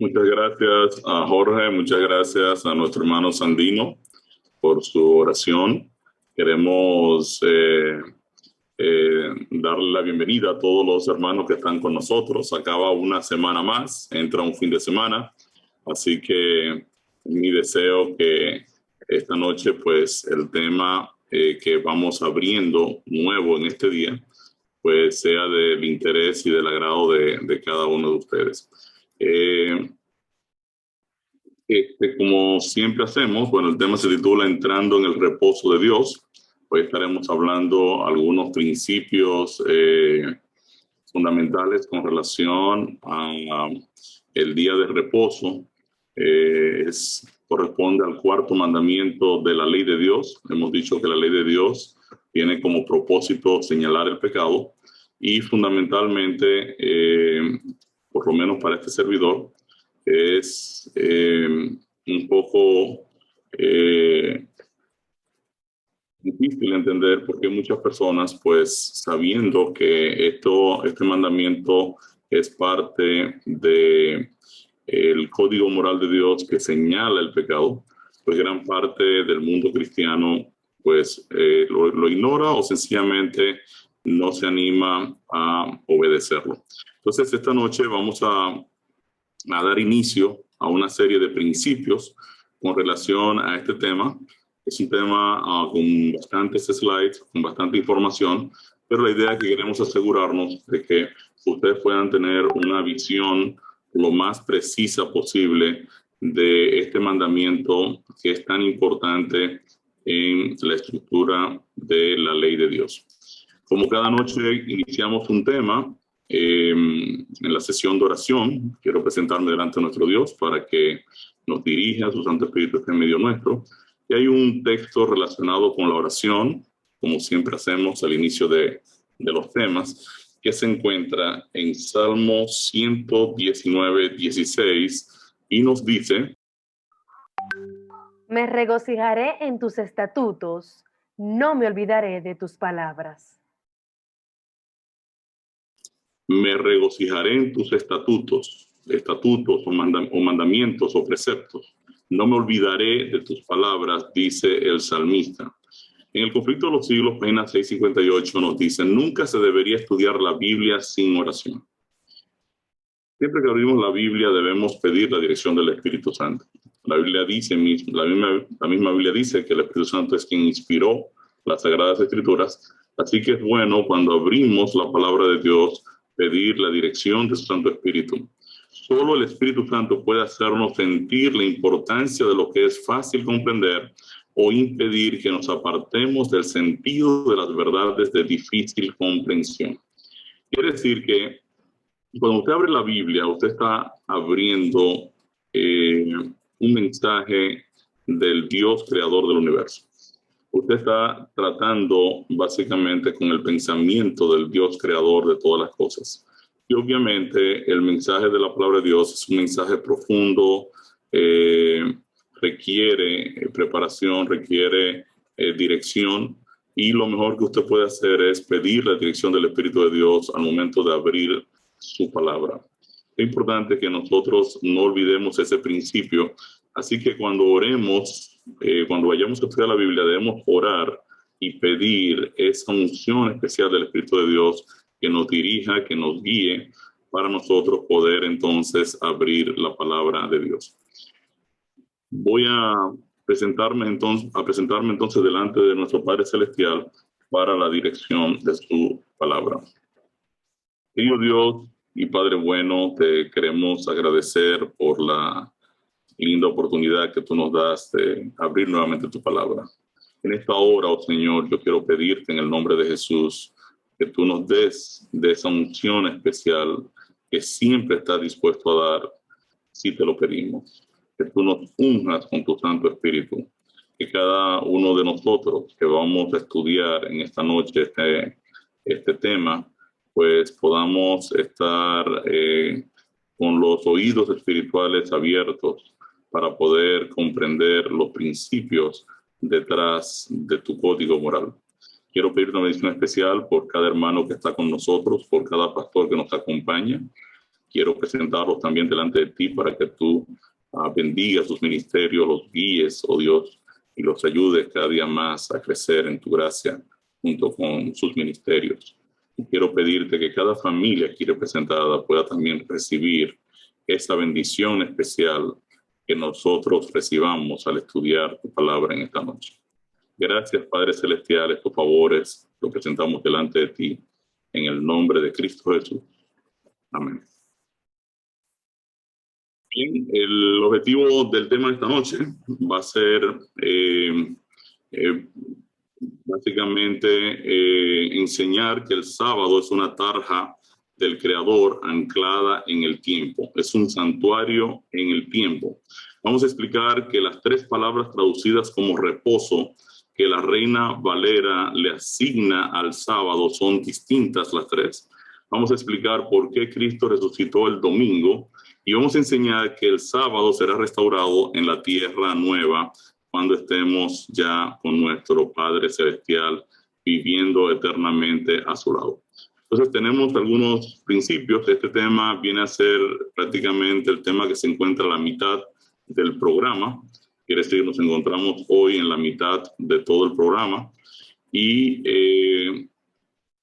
Muchas gracias a Jorge, muchas gracias a nuestro hermano Sandino por su oración. Queremos darle la bienvenida a todos los hermanos que están con nosotros. Acaba una semana más, entra un fin de semana, así que mi deseo que esta noche pues el tema que vamos abriendo nuevo en este día pues sea del interés y del agrado de cada uno de ustedes. Como siempre hacemos, bueno, el tema se titula Entrando en el reposo de Dios. Hoy estaremos hablando algunos principios fundamentales con relación a el día de reposo. Corresponde al cuarto mandamiento de la ley de Dios. Hemos dicho que la ley de Dios tiene como propósito señalar el pecado y fundamentalmente, por lo menos para este servidor, es un poco difícil entender porque muchas personas, pues sabiendo que este mandamiento es parte de el código moral de Dios que señala el pecado, pues gran parte del mundo cristiano pues lo ignora o sencillamente no se anima a obedecerlo. Entonces esta noche vamos a dar inicio a una serie de principios con relación a este tema. Es un tema con bastantes slides, con bastante información, pero la idea es que queremos asegurarnos de que ustedes puedan tener una visión lo más precisa posible de este mandamiento que es tan importante en la estructura de la ley de Dios. Como cada noche iniciamos un tema, en la sesión de oración, quiero presentarme delante de nuestro Dios para que nos dirija, su Santo Espíritu esté en medio nuestro. Y hay un texto relacionado con la oración, como siempre hacemos al inicio de los temas, que se encuentra en Salmo 119, 16, y nos dice: Me regocijaré en tus estatutos, no me olvidaré de tus palabras. Me regocijaré en tus estatutos o mandamientos o preceptos. No me olvidaré de tus palabras, dice el salmista. En el conflicto de los siglos, página 658, nos dice: nunca se debería estudiar la Biblia sin oración. Siempre que abrimos la Biblia debemos pedir la dirección del Espíritu Santo. La Biblia dice, la misma Biblia dice que el Espíritu Santo es quien inspiró las Sagradas Escrituras, así que es bueno cuando abrimos la palabra de Dios pedir la dirección de su Santo Espíritu. Solo el Espíritu Santo puede hacernos sentir la importancia de lo que es fácil comprender o impedir que nos apartemos del sentido de las verdades de difícil comprensión. Quiere decir que cuando usted abre la Biblia, usted está abriendo un mensaje del Dios creador del universo. Usted está tratando básicamente con el pensamiento del Dios creador de todas las cosas. Y obviamente el mensaje de la palabra de Dios es un mensaje profundo, requiere preparación, requiere dirección. Y lo mejor que usted puede hacer es pedir la dirección del Espíritu de Dios al momento de abrir su palabra. Es importante que nosotros no olvidemos ese principio. Así que cuando oremos, cuando vayamos a estudiar la Biblia, debemos orar y pedir esa unción especial del Espíritu de Dios que nos dirija, que nos guíe para nosotros poder entonces abrir la palabra de Dios. Voy a presentarme entonces delante de nuestro Padre Celestial para la dirección de su palabra. Querido Dios y Padre bueno, te queremos agradecer por la linda oportunidad que tú nos das de abrir nuevamente tu palabra. En esta hora, oh Señor, yo quiero pedirte en el nombre de Jesús que tú nos des de esa unción especial que siempre estás dispuesto a dar si te lo pedimos. Que tú nos unjas con tu Santo Espíritu. Que cada uno de nosotros que vamos a estudiar en esta noche este tema, pues podamos estar con los oídos espirituales abiertos para poder comprender los principios detrás de tu código moral. Quiero pedir una bendición especial por cada hermano que está con nosotros, por cada pastor que nos acompaña. quiero presentarlos también delante de ti para que tú bendigas sus ministerios, los guíes, oh Dios, y los ayudes cada día más a crecer en tu gracia junto con sus ministerios. Y quiero pedirte que cada familia aquí representada pueda también recibir esa bendición especial que nosotros recibamos al estudiar tu palabra en esta noche. Gracias, Padre Celestial, estos favores los presentamos delante de ti en el nombre de Cristo Jesús. Amén. Bien, el objetivo del tema de esta noche va a ser básicamente enseñar que el sábado es una tarja del Creador anclada en el tiempo. Es un santuario en el tiempo. Vamos a explicar que las tres palabras traducidas como reposo que la Reina Valera le asigna al sábado son distintas las tres. Vamos a explicar por qué Cristo resucitó el domingo y vamos a enseñar que el sábado será restaurado en la tierra nueva cuando estemos ya con nuestro Padre Celestial viviendo eternamente a su lado. Entonces tenemos algunos principios. Este tema viene a ser prácticamente el tema que se encuentra a la mitad del programa. Quiere decir, nos encontramos hoy en la mitad de todo el programa y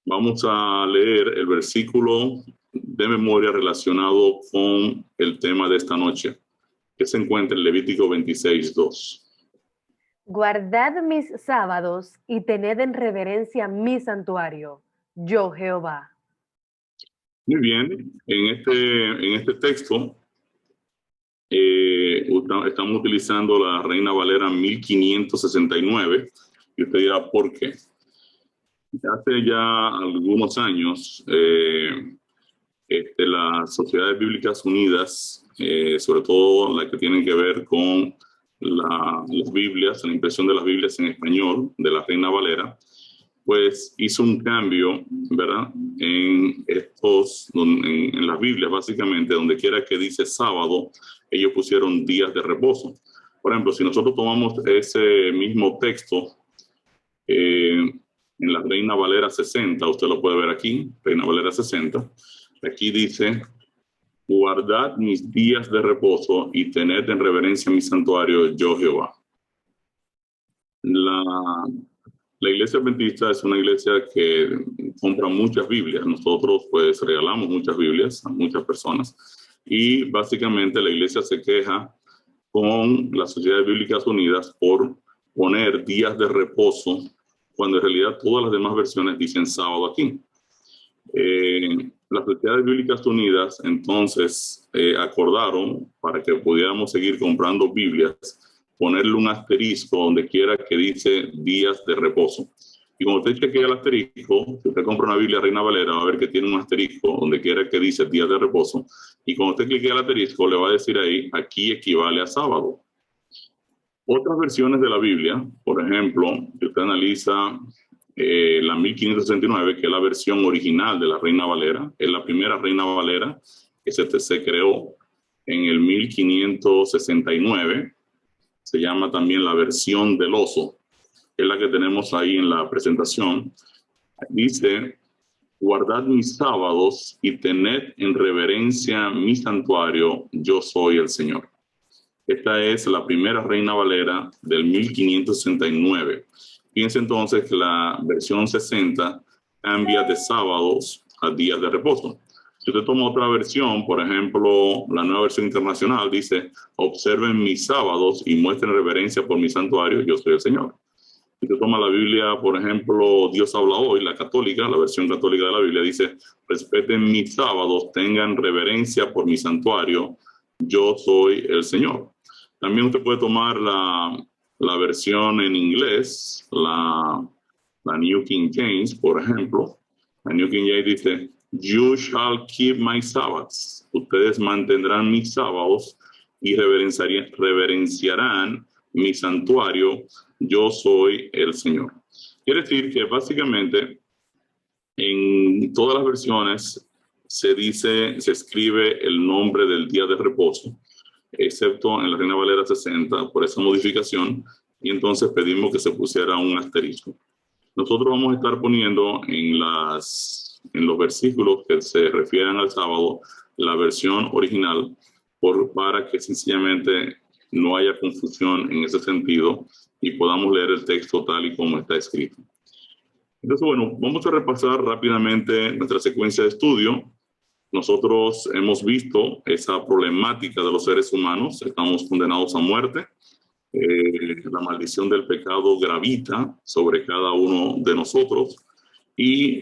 vamos a leer el versículo de memoria relacionado con el tema de esta noche, que se encuentra en Levítico 26:2. Guardad mis sábados y tened en reverencia mi santuario, yo Jehová. Muy bien, en este texto estamos utilizando la Reina Valera 1569 y usted dirá, ¿por qué? Hace ya algunos años, las Sociedades Bíblicas Unidas, sobre todo las que tienen que ver con las Biblias, la impresión de las Biblias en español de la Reina Valera, pues hizo un cambio, ¿verdad? En las Biblias, básicamente, donde quiera que dice sábado, ellos pusieron días de reposo. Por ejemplo, si nosotros tomamos ese mismo texto en la Reina Valera 60, usted lo puede ver aquí, Reina Valera 60, aquí dice: guardad mis días de reposo y tened en reverencia mi santuario, yo Jehová. La iglesia adventista es una iglesia que compra muchas Biblias. Nosotros pues regalamos muchas Biblias a muchas personas y básicamente la iglesia se queja con las Sociedades Bíblicas Unidas por poner días de reposo cuando en realidad todas las demás versiones dicen sábado aquí. Las Sociedades Bíblicas Unidas entonces acordaron, para que pudiéramos seguir comprando Biblias, ponerle un asterisco donde quiera que dice días de reposo. Y cuando usted chequea el asterisco, si usted compra una Biblia Reina Valera, va a ver que tiene un asterisco donde quiera que dice días de reposo. Y cuando usted clique el asterisco, le va a decir ahí, aquí equivale a sábado. Otras versiones de la Biblia, por ejemplo, si usted analiza la 1569, que es la versión original de la Reina Valera, es la primera Reina Valera que se creó en el 1569. Se llama también la versión del oso, que es la que tenemos ahí en la presentación. Dice: guardad mis sábados y tened en reverencia mi santuario, yo soy el Señor. Esta es la primera Reina Valera del 1569. Fíjense entonces que la versión 60 cambia de sábados a días de reposo. Si usted toma otra versión, por ejemplo, la nueva versión internacional dice: observen mis sábados y muestren reverencia por mi santuario, yo soy el Señor. Si usted toma la Biblia, por ejemplo, Dios habla hoy, la católica, la versión católica de la Biblia dice: respeten mis sábados, tengan reverencia por mi santuario, yo soy el Señor. También usted puede tomar la versión en inglés, la New King James, por ejemplo. La New King James dice: you shall keep my Sabbaths. Ustedes mantendrán mis sábados y reverenciarán mi santuario. Yo soy el Señor. Quiere decir que básicamente en todas las versiones se escribe el nombre del día de reposo, excepto en la Reina Valera 60 por esa modificación, y entonces pedimos que se pusiera un asterisco. Nosotros vamos a estar poniendo en los versículos que se refieren al sábado la versión original para que sencillamente no haya confusión en ese sentido y podamos leer el texto tal y como está escrito. Entonces, bueno, vamos a repasar rápidamente nuestra secuencia de estudio. Nosotros hemos visto esa problemática de los seres humanos, estamos condenados a muerte. La maldición del pecado gravita sobre cada uno de nosotros y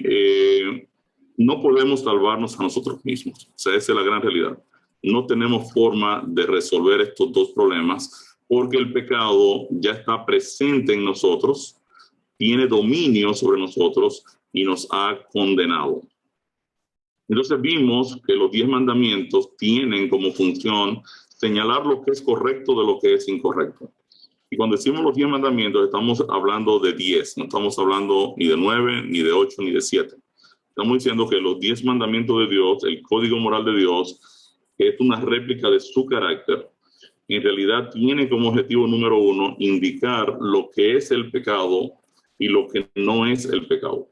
no podemos salvarnos a nosotros mismos. O sea, esa es la gran realidad. No tenemos forma de resolver estos dos problemas porque el pecado ya está presente en nosotros, tiene dominio sobre nosotros y nos ha condenado. Entonces vimos que los 10 mandamientos tienen como función señalar lo que es correcto de lo que es incorrecto. Y cuando decimos los 10 mandamientos, estamos hablando de 10, no estamos hablando ni de 9, ni de 8, ni de 7. Estamos diciendo que los 10 mandamientos de Dios, el código moral de Dios, que es una réplica de su carácter, en realidad tiene como objetivo número 1 indicar lo que es el pecado y lo que no es el pecado.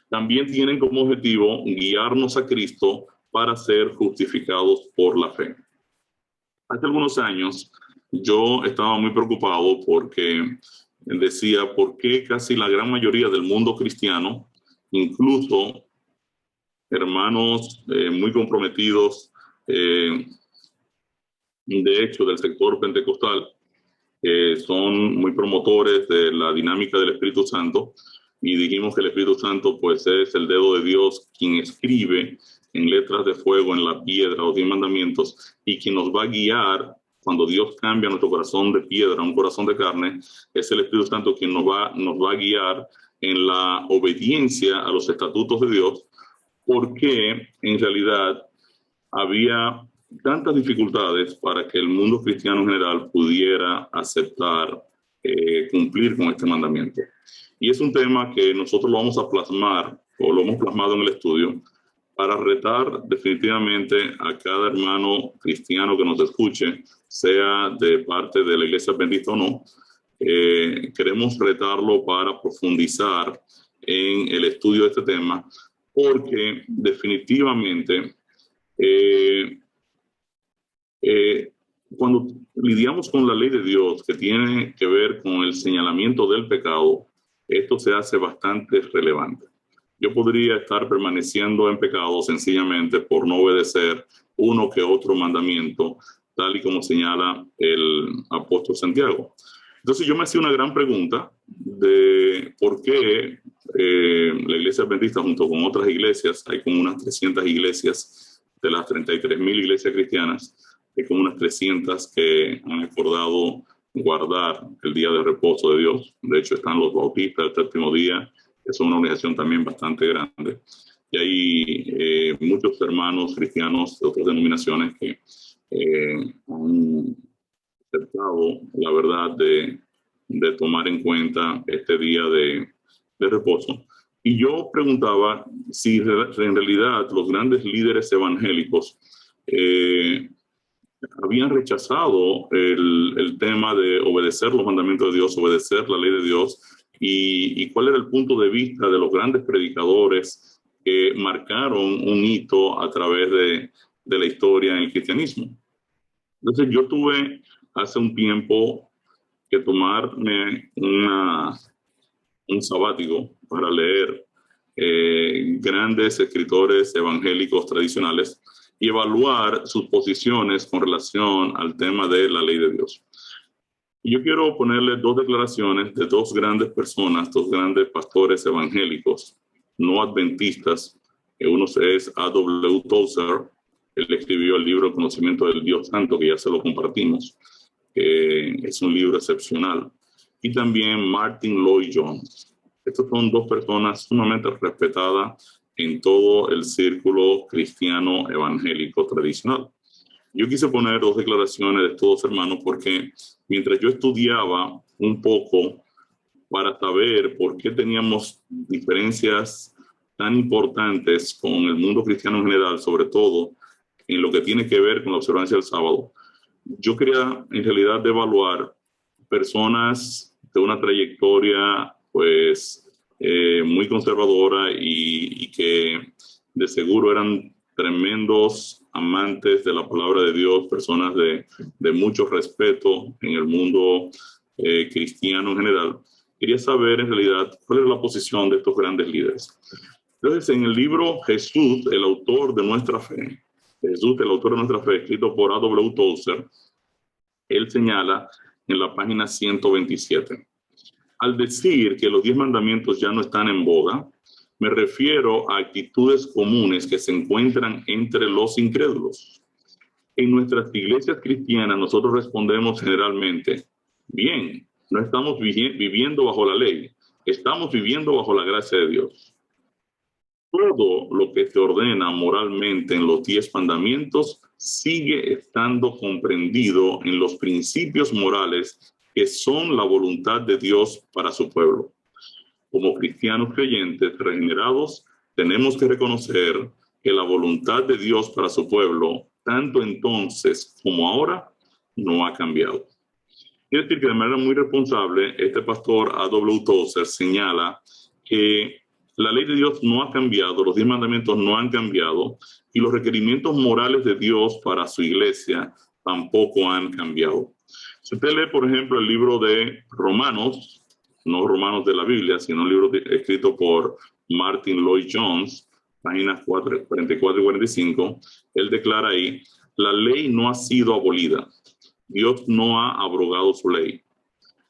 También tienen como objetivo guiarnos a Cristo para ser justificados por la fe. Hace algunos años yo estaba muy preocupado porque decía por qué casi la gran mayoría del mundo cristiano, incluso hermanos muy comprometidos, de hecho del sector pentecostal, son muy promotores de la dinámica del Espíritu Santo, y dijimos que el Espíritu Santo pues es el dedo de Dios quien escribe en letras de fuego en la piedra los 10 mandamientos y quien nos va a guiar cuando Dios cambia nuestro corazón de piedra a un corazón de carne. Es el Espíritu Santo quien nos va a guiar en la obediencia a los estatutos de Dios, porque en realidad había tantas dificultades para que el mundo cristiano en general pudiera aceptar cumplir con este mandamiento. Y es un tema que nosotros lo vamos a plasmar, o lo hemos plasmado en el estudio, para retar definitivamente a cada hermano cristiano que nos escuche, sea de parte de la Iglesia Adventista o no. Queremos retarlo para profundizar en el estudio de este tema, porque definitivamente cuando lidiamos con la ley de Dios que tiene que ver con el señalamiento del pecado, esto se hace bastante relevante. Yo podría estar permaneciendo en pecado sencillamente por no obedecer uno que otro mandamiento, tal y como señala el apóstol Santiago. Entonces yo me hacía una gran pregunta de por qué la Iglesia Adventista, junto con otras iglesias, hay como unas 300 iglesias de las 33,000 iglesias cristianas, hay como unas 300 que han acordado guardar el día de reposo de Dios. De hecho, están los bautistas del séptimo día, que son una organización también bastante grande. Y hay muchos hermanos cristianos de otras denominaciones que han aceptado la verdad de tomar en cuenta este día de reposo. Y yo preguntaba si en realidad los grandes líderes evangélicos habían rechazado el tema de obedecer los mandamientos de Dios, obedecer la ley de Dios, y cuál era el punto de vista de los grandes predicadores que marcaron un hito a través de la historia en el cristianismo. Entonces yo tuve hace un tiempo que tomarme un sabático para leer grandes escritores evangélicos tradicionales y evaluar sus posiciones con relación al tema de la ley de Dios. Y yo quiero ponerle dos declaraciones de dos grandes personas, dos grandes pastores evangélicos, no adventistas. Uno es A.W. Tozer. Él escribió el libro El conocimiento del Dios Santo, que ya se lo compartimos. Es un libro excepcional. Y también Martin Lloyd-Jones. Estas son dos personas sumamente respetadas en todo el círculo cristiano evangélico tradicional. Yo quise poner dos declaraciones de estos dos hermanos porque mientras yo estudiaba un poco para saber por qué teníamos diferencias tan importantes con el mundo cristiano en general, sobre todo en lo que tiene que ver con la observancia del sábado, yo quería en realidad evaluar personas de una trayectoria pues muy conservadora y que de seguro eran tremendos amantes de la palabra de Dios, personas de mucho respeto en el mundo cristiano en general. Quería saber en realidad cuál es la posición de estos grandes líderes. Entonces, en el libro Jesús, el autor de nuestra fe, escrito por A.W. Tozer, él señala en la página 127. Al decir que los 10 mandamientos ya no están en boga, me refiero a actitudes comunes que se encuentran entre los incrédulos. En nuestras iglesias cristianas nosotros respondemos generalmente, bien, no estamos viviendo bajo la ley, estamos viviendo bajo la gracia de Dios. Todo lo que se ordena moralmente en los 10 mandamientos sigue estando comprendido en los principios morales que son la voluntad de Dios para su pueblo. Como cristianos creyentes regenerados, tenemos que reconocer que la voluntad de Dios para su pueblo, tanto entonces como ahora, no ha cambiado. Quiere decir que de manera muy responsable, este pastor A.W. Tozer señala que la ley de Dios no ha cambiado, los 10 mandamientos no han cambiado y los requerimientos morales de Dios para su iglesia tampoco han cambiado. Si usted lee, por ejemplo, el libro de Romanos, no Romanos de la Biblia, sino un libro escrito por Martin Lloyd Jones, páginas 44 y 45, él declara ahí, la ley no ha sido abolida. Dios no ha abrogado su ley.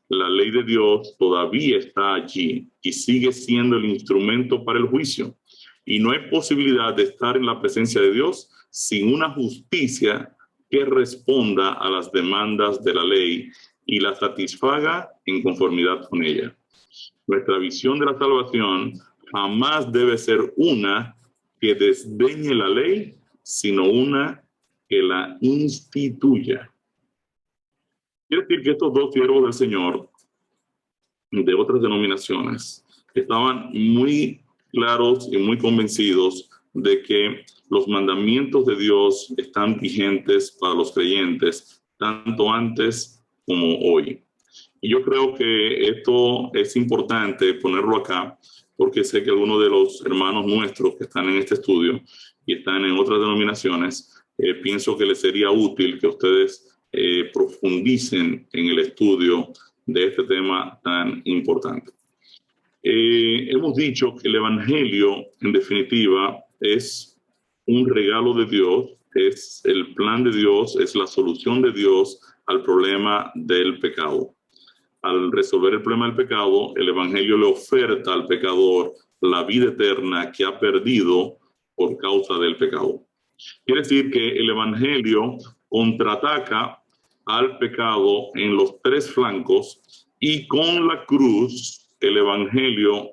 La ley de Dios todavía está allí y sigue siendo el instrumento para el juicio. Y no hay posibilidad de estar en la presencia de Dios sin una justicia que responda a las demandas de la ley y la satisfaga en conformidad con ella. Nuestra visión de la salvación jamás debe ser una que desdeñe la ley, sino una que la instituya. Quiere decir que estos dos siervos del Señor de otras denominaciones estaban muy claros y muy convencidos de que los mandamientos de Dios están vigentes para los creyentes, tanto antes como hoy. Y yo creo que esto es importante ponerlo acá, porque sé que algunos de los hermanos nuestros que están en este estudio y están en otras denominaciones, pienso que les sería útil que ustedes profundicen en el estudio de este tema tan importante. Hemos dicho que el Evangelio, en definitiva, es un regalo de Dios, es el plan de Dios, es la solución de Dios al problema del pecado. Al resolver el problema del pecado, el Evangelio le oferta al pecador la vida eterna que ha perdido por causa del pecado. Quiere decir que el Evangelio contraataca al pecado en los 3 flancos y con la cruz el Evangelio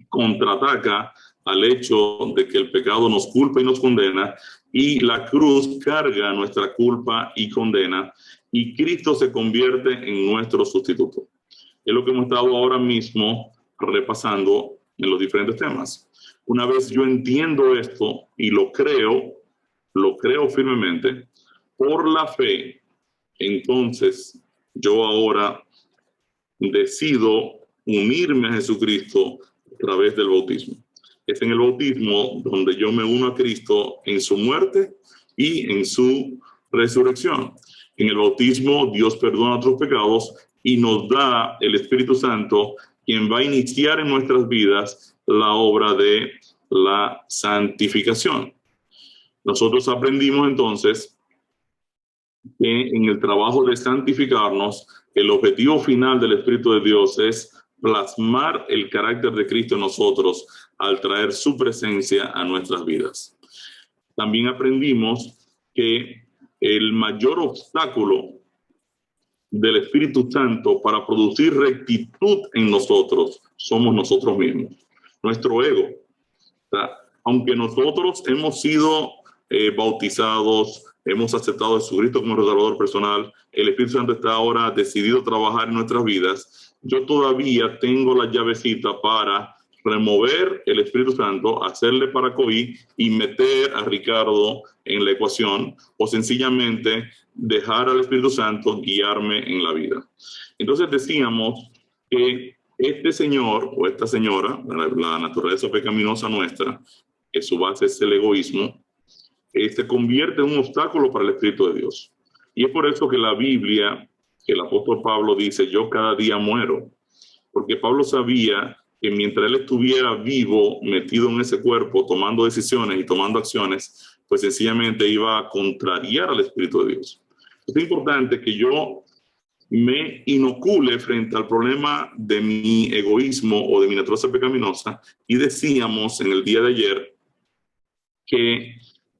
contraataca al hecho de que el pecado nos culpa y nos condena y la cruz carga nuestra culpa y condena y Cristo se convierte en nuestro sustituto. Es lo que hemos estado ahora mismo repasando en los diferentes temas. Una vez yo entiendo esto y lo creo firmemente, por la fe, entonces yo ahora decido unirme a Jesucristo a través del bautismo. Es en el bautismo donde yo me uno a Cristo en su muerte y en su resurrección. En el bautismo Dios perdona nuestros pecados y nos da el Espíritu Santo, quien va a iniciar en nuestras vidas la obra de la santificación. Nosotros aprendimos entonces que en el trabajo de santificarnos, el objetivo final del Espíritu de Dios es plasmar el carácter de Cristo en nosotros al traer su presencia a nuestras vidas. También aprendimos que el mayor obstáculo del Espíritu Santo para producir rectitud en nosotros somos nosotros mismos, nuestro ego. O sea, aunque nosotros hemos sido bautizados, hemos aceptado a Jesucristo como Salvador personal, el Espíritu Santo está ahora decidido a trabajar en nuestras vidas, yo todavía tengo la llavecita para remover el Espíritu Santo, hacerle paracoí y meter a Ricardo en la ecuación o sencillamente dejar al Espíritu Santo guiarme en la vida. Entonces decíamos que este señor o esta señora, la naturaleza pecaminosa nuestra, que su base es el egoísmo, se convierte en un obstáculo para el Espíritu de Dios. Y es por eso que la Biblia, que el apóstol Pablo dice, yo cada día muero. Porque Pablo sabía que mientras él estuviera vivo, metido en ese cuerpo, tomando decisiones y tomando acciones, pues sencillamente iba a contrariar al Espíritu de Dios. Es importante que yo me inocule frente al problema de mi egoísmo o de mi naturaleza pecaminosa. Y decíamos en el día de ayer que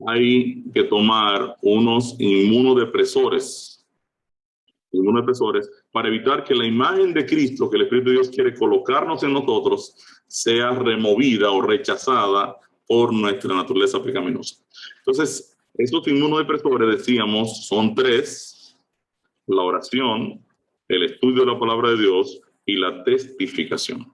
hay que tomar unos inmunodepresores para evitar que la imagen de Cristo que el Espíritu de Dios quiere colocarnos en nosotros sea removida o rechazada por nuestra naturaleza pecaminosa. Entonces, estos inmunodepresores, decíamos, son 3: la oración, el estudio de la palabra de Dios y la testificación.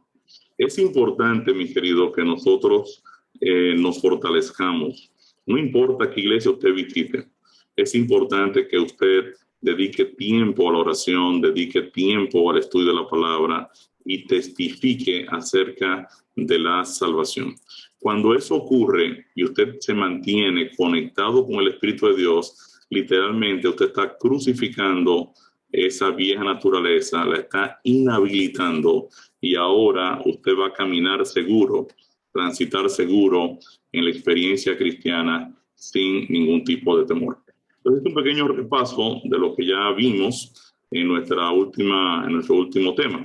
Es importante, mi querido, que nosotros nos fortalezcamos. No importa qué iglesia usted visite, es importante que usted dedique tiempo a la oración, dedique tiempo al estudio de la palabra y testifique acerca de la salvación. Cuando eso ocurre y usted se mantiene conectado con el Espíritu de Dios, literalmente usted está crucificando esa vieja naturaleza, la está inhabilitando y ahora usted va a caminar seguro, transitar seguro en la experiencia cristiana sin ningún tipo de temor. Entonces, un pequeño repaso de lo que ya vimos en nuestro último tema.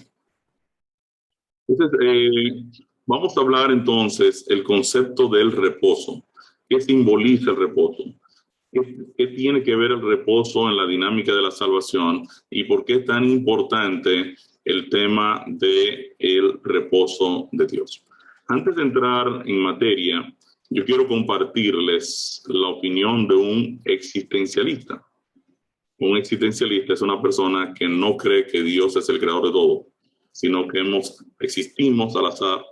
Entonces, vamos a hablar entonces el concepto del reposo. ¿Qué simboliza el reposo? ¿Qué tiene que ver el reposo en la dinámica de la salvación? ¿Y por qué es tan importante el tema del reposo de Dios? Antes de entrar en materia, yo quiero compartirles la opinión de un existencialista. Un existencialista es una persona que no cree que Dios es el creador de todo, sino que existimos al azar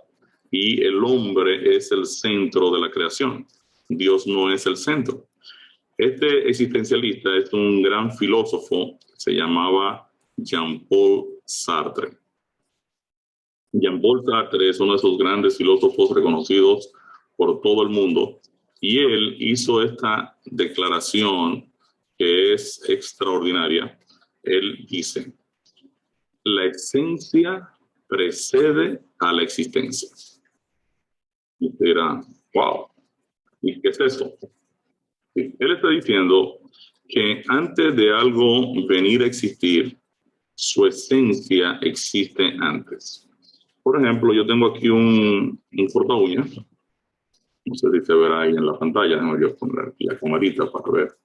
y el hombre es el centro de la creación. Dios no es el centro. Este existencialista es un gran filósofo, se llamaba Jean-Paul Sartre. Jean-Paul Sartre es uno de esos grandes filósofos reconocidos por todo el mundo y él hizo esta declaración que es extraordinaria. Él dice, la esencia precede a la existencia. Y usted dirá, wow, ¿y qué es eso? Él está diciendo que antes de algo venir a existir, su esencia existe antes. Por ejemplo, yo tengo aquí un corta uñas. No sé si se verá ahí en la pantalla. Déjame yo poner aquí la camarita para ver.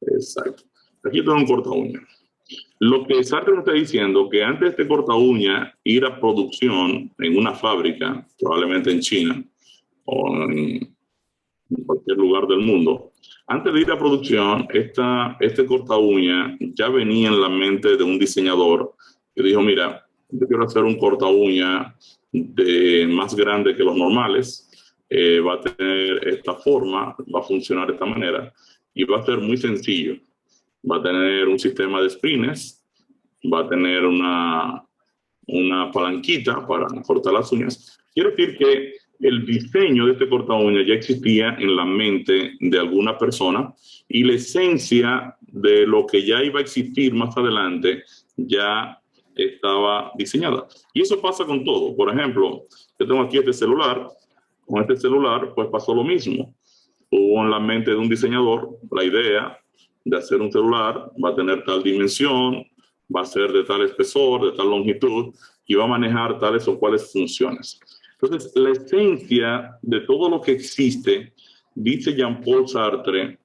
Exacto. Aquí tengo un corta uñas. Lo que Sartre nos está diciendo que antes de este corta uña ir a producción en una fábrica, probablemente en China o en cualquier lugar del mundo, antes de ir a producción, este corta uña ya venía en la mente de un diseñador que dijo, mira, yo quiero hacer un corta uña más grande que los normales, va a tener esta forma, va a funcionar de esta manera y va a ser muy sencillo. Va a tener un sistema de springs, va a tener una palanquita para cortar las uñas. Quiere decir que el diseño de este corta uñas ya existía en la mente de alguna persona y la esencia de lo que ya iba a existir más adelante ya estaba diseñada. Y eso pasa con todo. Por ejemplo, yo tengo aquí este celular. Con este celular, pues pasó lo mismo. Hubo en la mente de un diseñador la idea de hacer un celular, va a tener tal dimensión, va a ser de tal espesor, de tal longitud, y va a manejar tales o cuales funciones. Entonces, la esencia de todo lo que existe, dice Jean-Paul Sartre,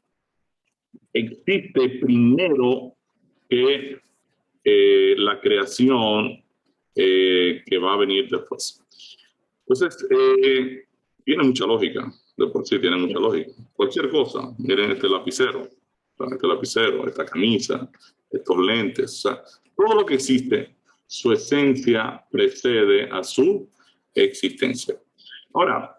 existe primero que la creación que va a venir después. Entonces, tiene mucha lógica, de por sí tiene mucha lógica. Cualquier cosa, miren este lapicero, esta camisa, estos lentes, o sea, todo lo que existe, su esencia precede a su existencia. Ahora,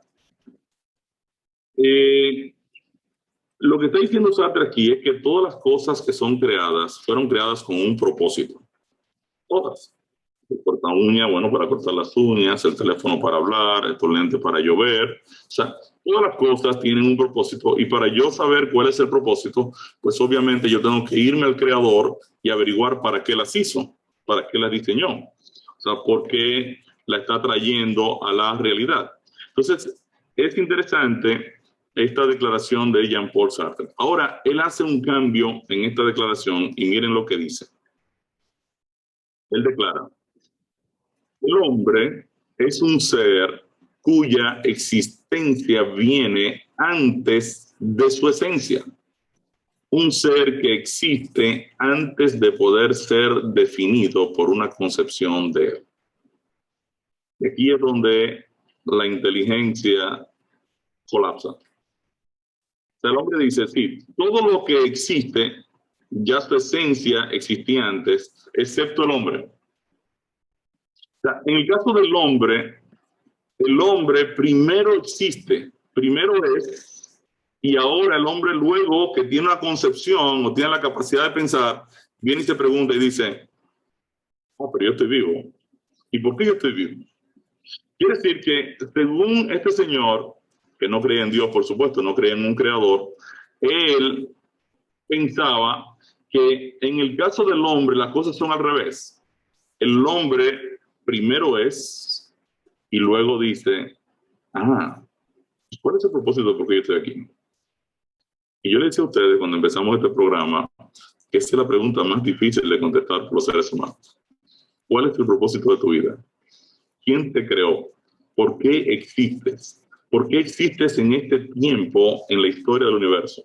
lo que está diciendo Sartre aquí es que todas las cosas que son creadas fueron creadas con un propósito. Todas. Corta uña, bueno, para cortar las uñas, el teléfono para hablar, estos lentes para llover. O sea, todas las cosas tienen un propósito y para yo saber cuál es el propósito, pues obviamente yo tengo que irme al creador y averiguar para qué las hizo, para qué las diseñó. O sea, por qué la está trayendo a la realidad. Entonces, es interesante esta declaración de Jean-Paul Sartre. Ahora, él hace un cambio en esta declaración y miren lo que dice. Él declara: el hombre es un ser cuya existencia viene antes de su esencia. Un ser que existe antes de poder ser definido por una concepción de él. Aquí es donde la inteligencia colapsa. O sea, el hombre dice, sí, todo lo que existe, ya su esencia existía antes, excepto el hombre. O sea, en el caso del hombre, el hombre primero existe, primero es, y ahora el hombre luego que tiene una concepción o tiene la capacidad de pensar, viene y se pregunta y dice, oh, pero yo estoy vivo. ¿Y por qué yo estoy vivo? Quiere decir que según este señor, que no creía en Dios, por supuesto, no creía en un creador, él pensaba que en el caso del hombre las cosas son al revés. El hombre primero es y luego dice, ah, ¿cuál es el propósito de por qué yo estoy aquí? Y yo le decía a ustedes cuando empezamos este programa que esa es la pregunta más difícil de contestar por los seres humanos. ¿Cuál es el propósito de tu vida? ¿Quién te creó? ¿Por qué existes? ¿Por qué existes en este tiempo en la historia del universo?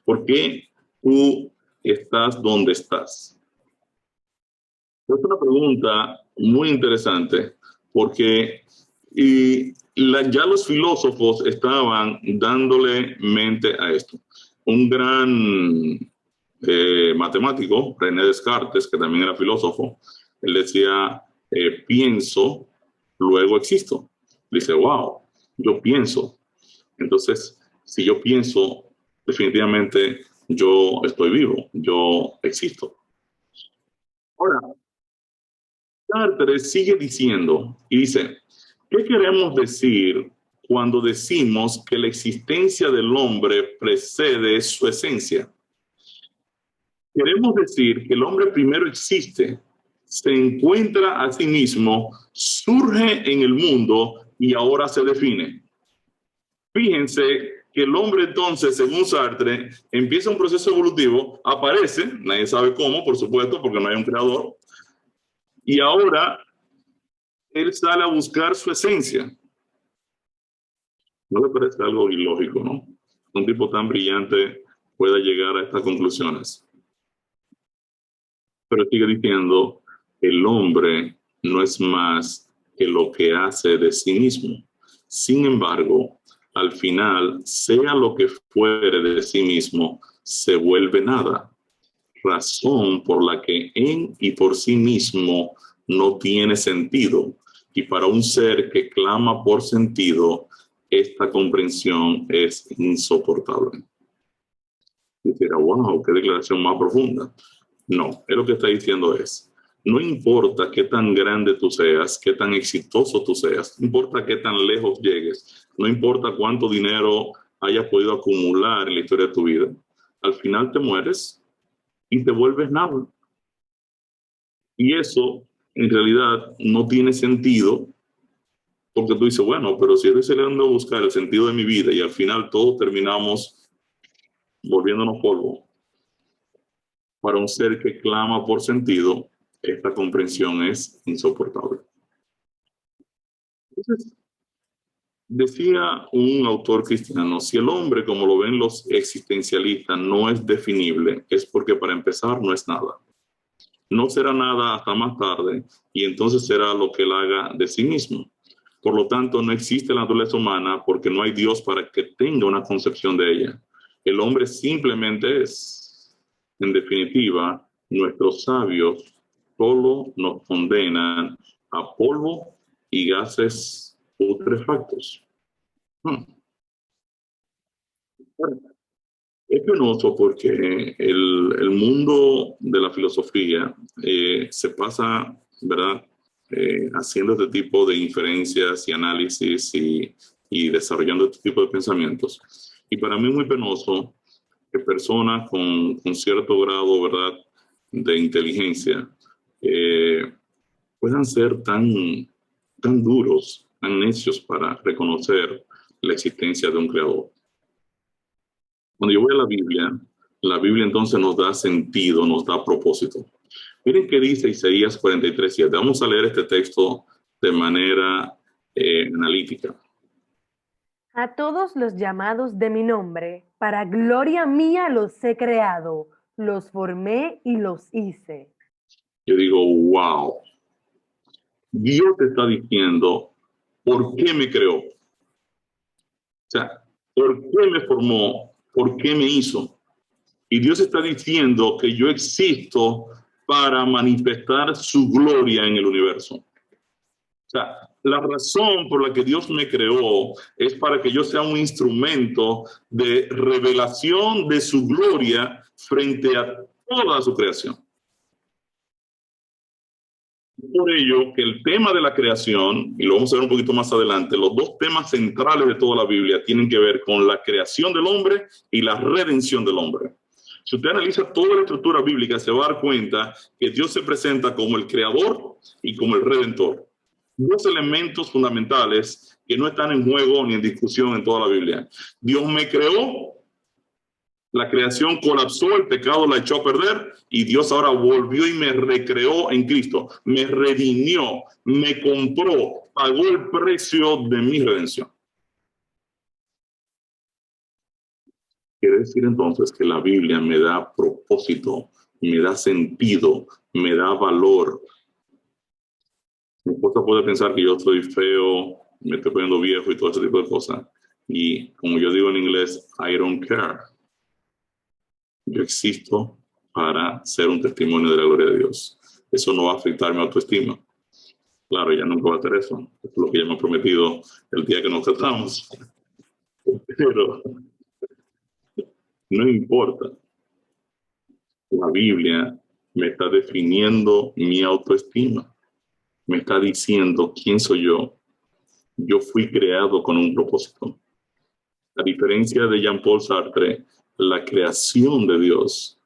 ¿Por qué tú estás donde estás? Es una pregunta muy interesante porque ya los filósofos estaban dándole mente a esto. Un gran matemático, René Descartes, que también era filósofo, él decía, pienso, luego existo. Dice, wow, yo pienso. Entonces, si yo pienso, definitivamente yo estoy vivo, yo existo. Ahora, Sartre sigue diciendo, y dice, ¿qué queremos decir cuando decimos que la existencia del hombre precede su esencia? Queremos decir que el hombre primero existe, se encuentra a sí mismo, surge en el mundo y ahora se define. Fíjense que el hombre entonces, según Sartre, empieza un proceso evolutivo, aparece, nadie sabe cómo, por supuesto, porque no hay un creador, y ahora él sale a buscar su esencia. ¿No le parece algo ilógico, no? Un tipo tan brillante pueda llegar a estas conclusiones. Pero sigue diciendo, el hombre no es más que lo que hace de sí mismo. Sin embargo, al final, sea lo que fuere de sí mismo, se vuelve nada. Razón por la que en y por sí mismo no tiene sentido. Y para un ser que clama por sentido, esta comprensión es insoportable. Y dirá, wow, qué declaración más profunda. No, es lo que está diciendo es, no importa qué tan grande tú seas, qué tan exitoso tú seas, no importa qué tan lejos llegues, no importa cuánto dinero hayas podido acumular en la historia de tu vida, al final te mueres y te vuelves nada. Y eso en realidad no tiene sentido porque tú dices, bueno, pero si estoy saliendo a buscar el sentido de mi vida y al final todos terminamos volviéndonos polvo. Para un ser que clama por sentido, esta comprensión es insoportable. Entonces, decía un autor cristiano, si el hombre, como lo ven los existencialistas, no es definible, es porque para empezar no es nada. No será nada hasta más tarde y entonces será lo que él haga de sí mismo. Por lo tanto, no existe la naturaleza humana porque no hay Dios para que tenga una concepción de ella. El hombre simplemente es. En definitiva, nuestros sabios solo nos condenan a polvo y gases putrefactos. Es penoso porque el mundo de la filosofía se pasa, ¿verdad?, haciendo este tipo de inferencias y análisis y desarrollando este tipo de pensamientos. Y para mí es muy penoso que personas con cierto grado, ¿verdad?, de inteligencia puedan ser tan duros, tan necios para reconocer la existencia de un creador. Cuando yo voy a la Biblia entonces nos da sentido, nos da propósito. Miren qué dice Isaías 43:7. Vamos a leer este texto de manera analítica. A todos los llamados de mi nombre, para gloria mía los he creado, los formé y los hice. Yo digo, wow, Dios te está diciendo, ¿por qué me creó? O sea, ¿por qué me formó? ¿Por qué me hizo? Y Dios está diciendo que yo existo para manifestar su gloria en el universo. O sea, la razón por la que Dios me creó es para que yo sea un instrumento de revelación de su gloria frente a toda su creación. Por ello que el tema de la creación, y lo vamos a ver un poquito más adelante, los dos temas centrales de toda la Biblia tienen que ver con la creación del hombre y la redención del hombre. Si usted analiza toda la estructura bíblica, se va a dar cuenta que Dios se presenta como el creador y como el redentor. Dos elementos fundamentales que no están en juego ni en discusión en toda la Biblia. Dios me creó, la creación colapsó, el pecado la echó a perder y Dios ahora volvió y me recreó en Cristo, me redimió, me compró, pagó el precio de mi redención. Quiere decir entonces que la Biblia me da propósito, me da sentido, me da valor. Mi esposa puede pensar que yo estoy feo, me estoy poniendo viejo y todo ese tipo de cosas. Y como yo digo en inglés, I don't care. Yo existo para ser un testimonio de la gloria de Dios. Eso no va a afectar mi autoestima. Claro, ya nunca va a hacer eso. Es lo que ella me ha prometido el día que nos tratamos. Pero no importa. La Biblia me está definiendo mi autoestima. Me está diciendo quién soy yo. Yo fui creado con un propósito. A diferencia de Jean-Paul Sartre, la creación de Dios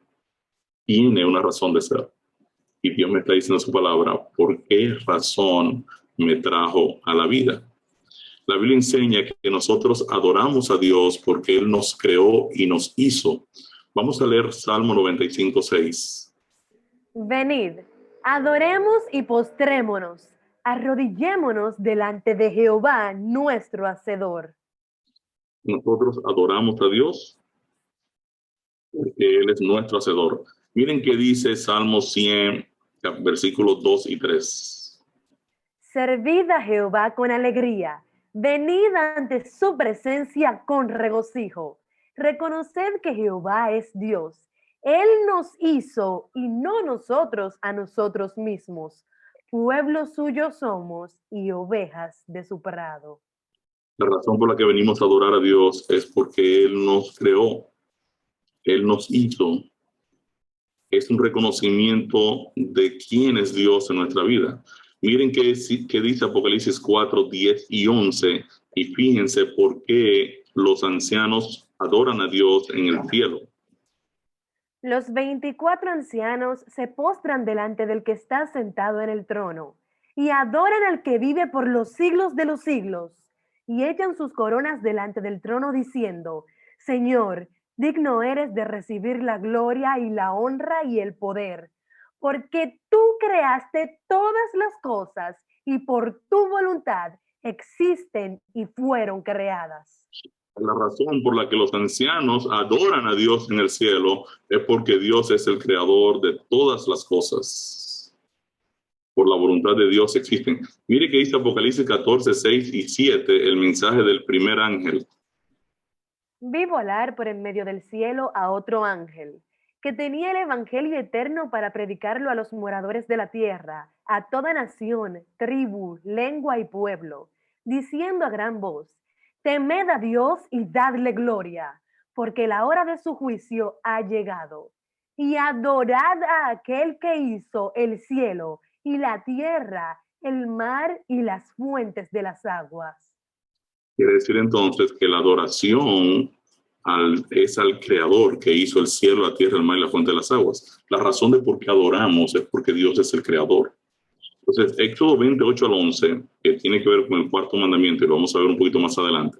tiene una razón de ser. Y Dios me está diciendo en su palabra, ¿por qué razón me trajo a la vida? La Biblia enseña que nosotros adoramos a Dios porque Él nos creó y nos hizo. Vamos a leer Salmo 95:6. Venid, adoremos y postrémonos, arrodillémonos delante de Jehová, nuestro Hacedor. Nosotros adoramos a Dios porque Él es nuestro Hacedor. Miren qué dice Salmo 100, versículos 2 y 3. Servid a Jehová con alegría, venid ante su presencia con regocijo. Reconoced que Jehová es Dios. Él nos hizo y no nosotros a nosotros mismos. Pueblo suyo somos y ovejas de su prado. La razón por la que venimos a adorar a Dios es porque Él nos creó, Él nos hizo. Es un reconocimiento de quién es Dios en nuestra vida. Miren qué dice Apocalipsis 4, 10 y 11 y fíjense por qué los ancianos adoran a Dios en el cielo. Los 24 ancianos se postran delante del que está sentado en el trono y adoran al que vive por los siglos de los siglos y echan sus coronas delante del trono diciendo, Señor, digno eres de recibir la gloria y la honra y el poder, porque tú creaste todas las cosas y por tu voluntad existen y fueron creadas. La razón por la que los ancianos adoran a Dios en el cielo es porque Dios es el creador de todas las cosas. Por la voluntad de Dios existen. Mire que dice Apocalipsis 14, 6 y 7, el mensaje del primer ángel. Vi volar por en medio del cielo a otro ángel, que tenía el evangelio eterno para predicarlo a los moradores de la tierra, a toda nación, tribu, lengua y pueblo, diciendo a gran voz, temed a Dios y dadle gloria, porque la hora de su juicio ha llegado. Y adorad a aquel que hizo el cielo y la tierra el mar y las fuentes de las aguas. Quiere decir entonces que la adoración es al Creador que hizo el cielo, la tierra, el mar y la fuente de las aguas. La razón de por qué adoramos es porque Dios es el Creador. Entonces, Éxodo 28 al 11, que tiene que ver con el cuarto mandamiento, y lo vamos a ver un poquito más adelante,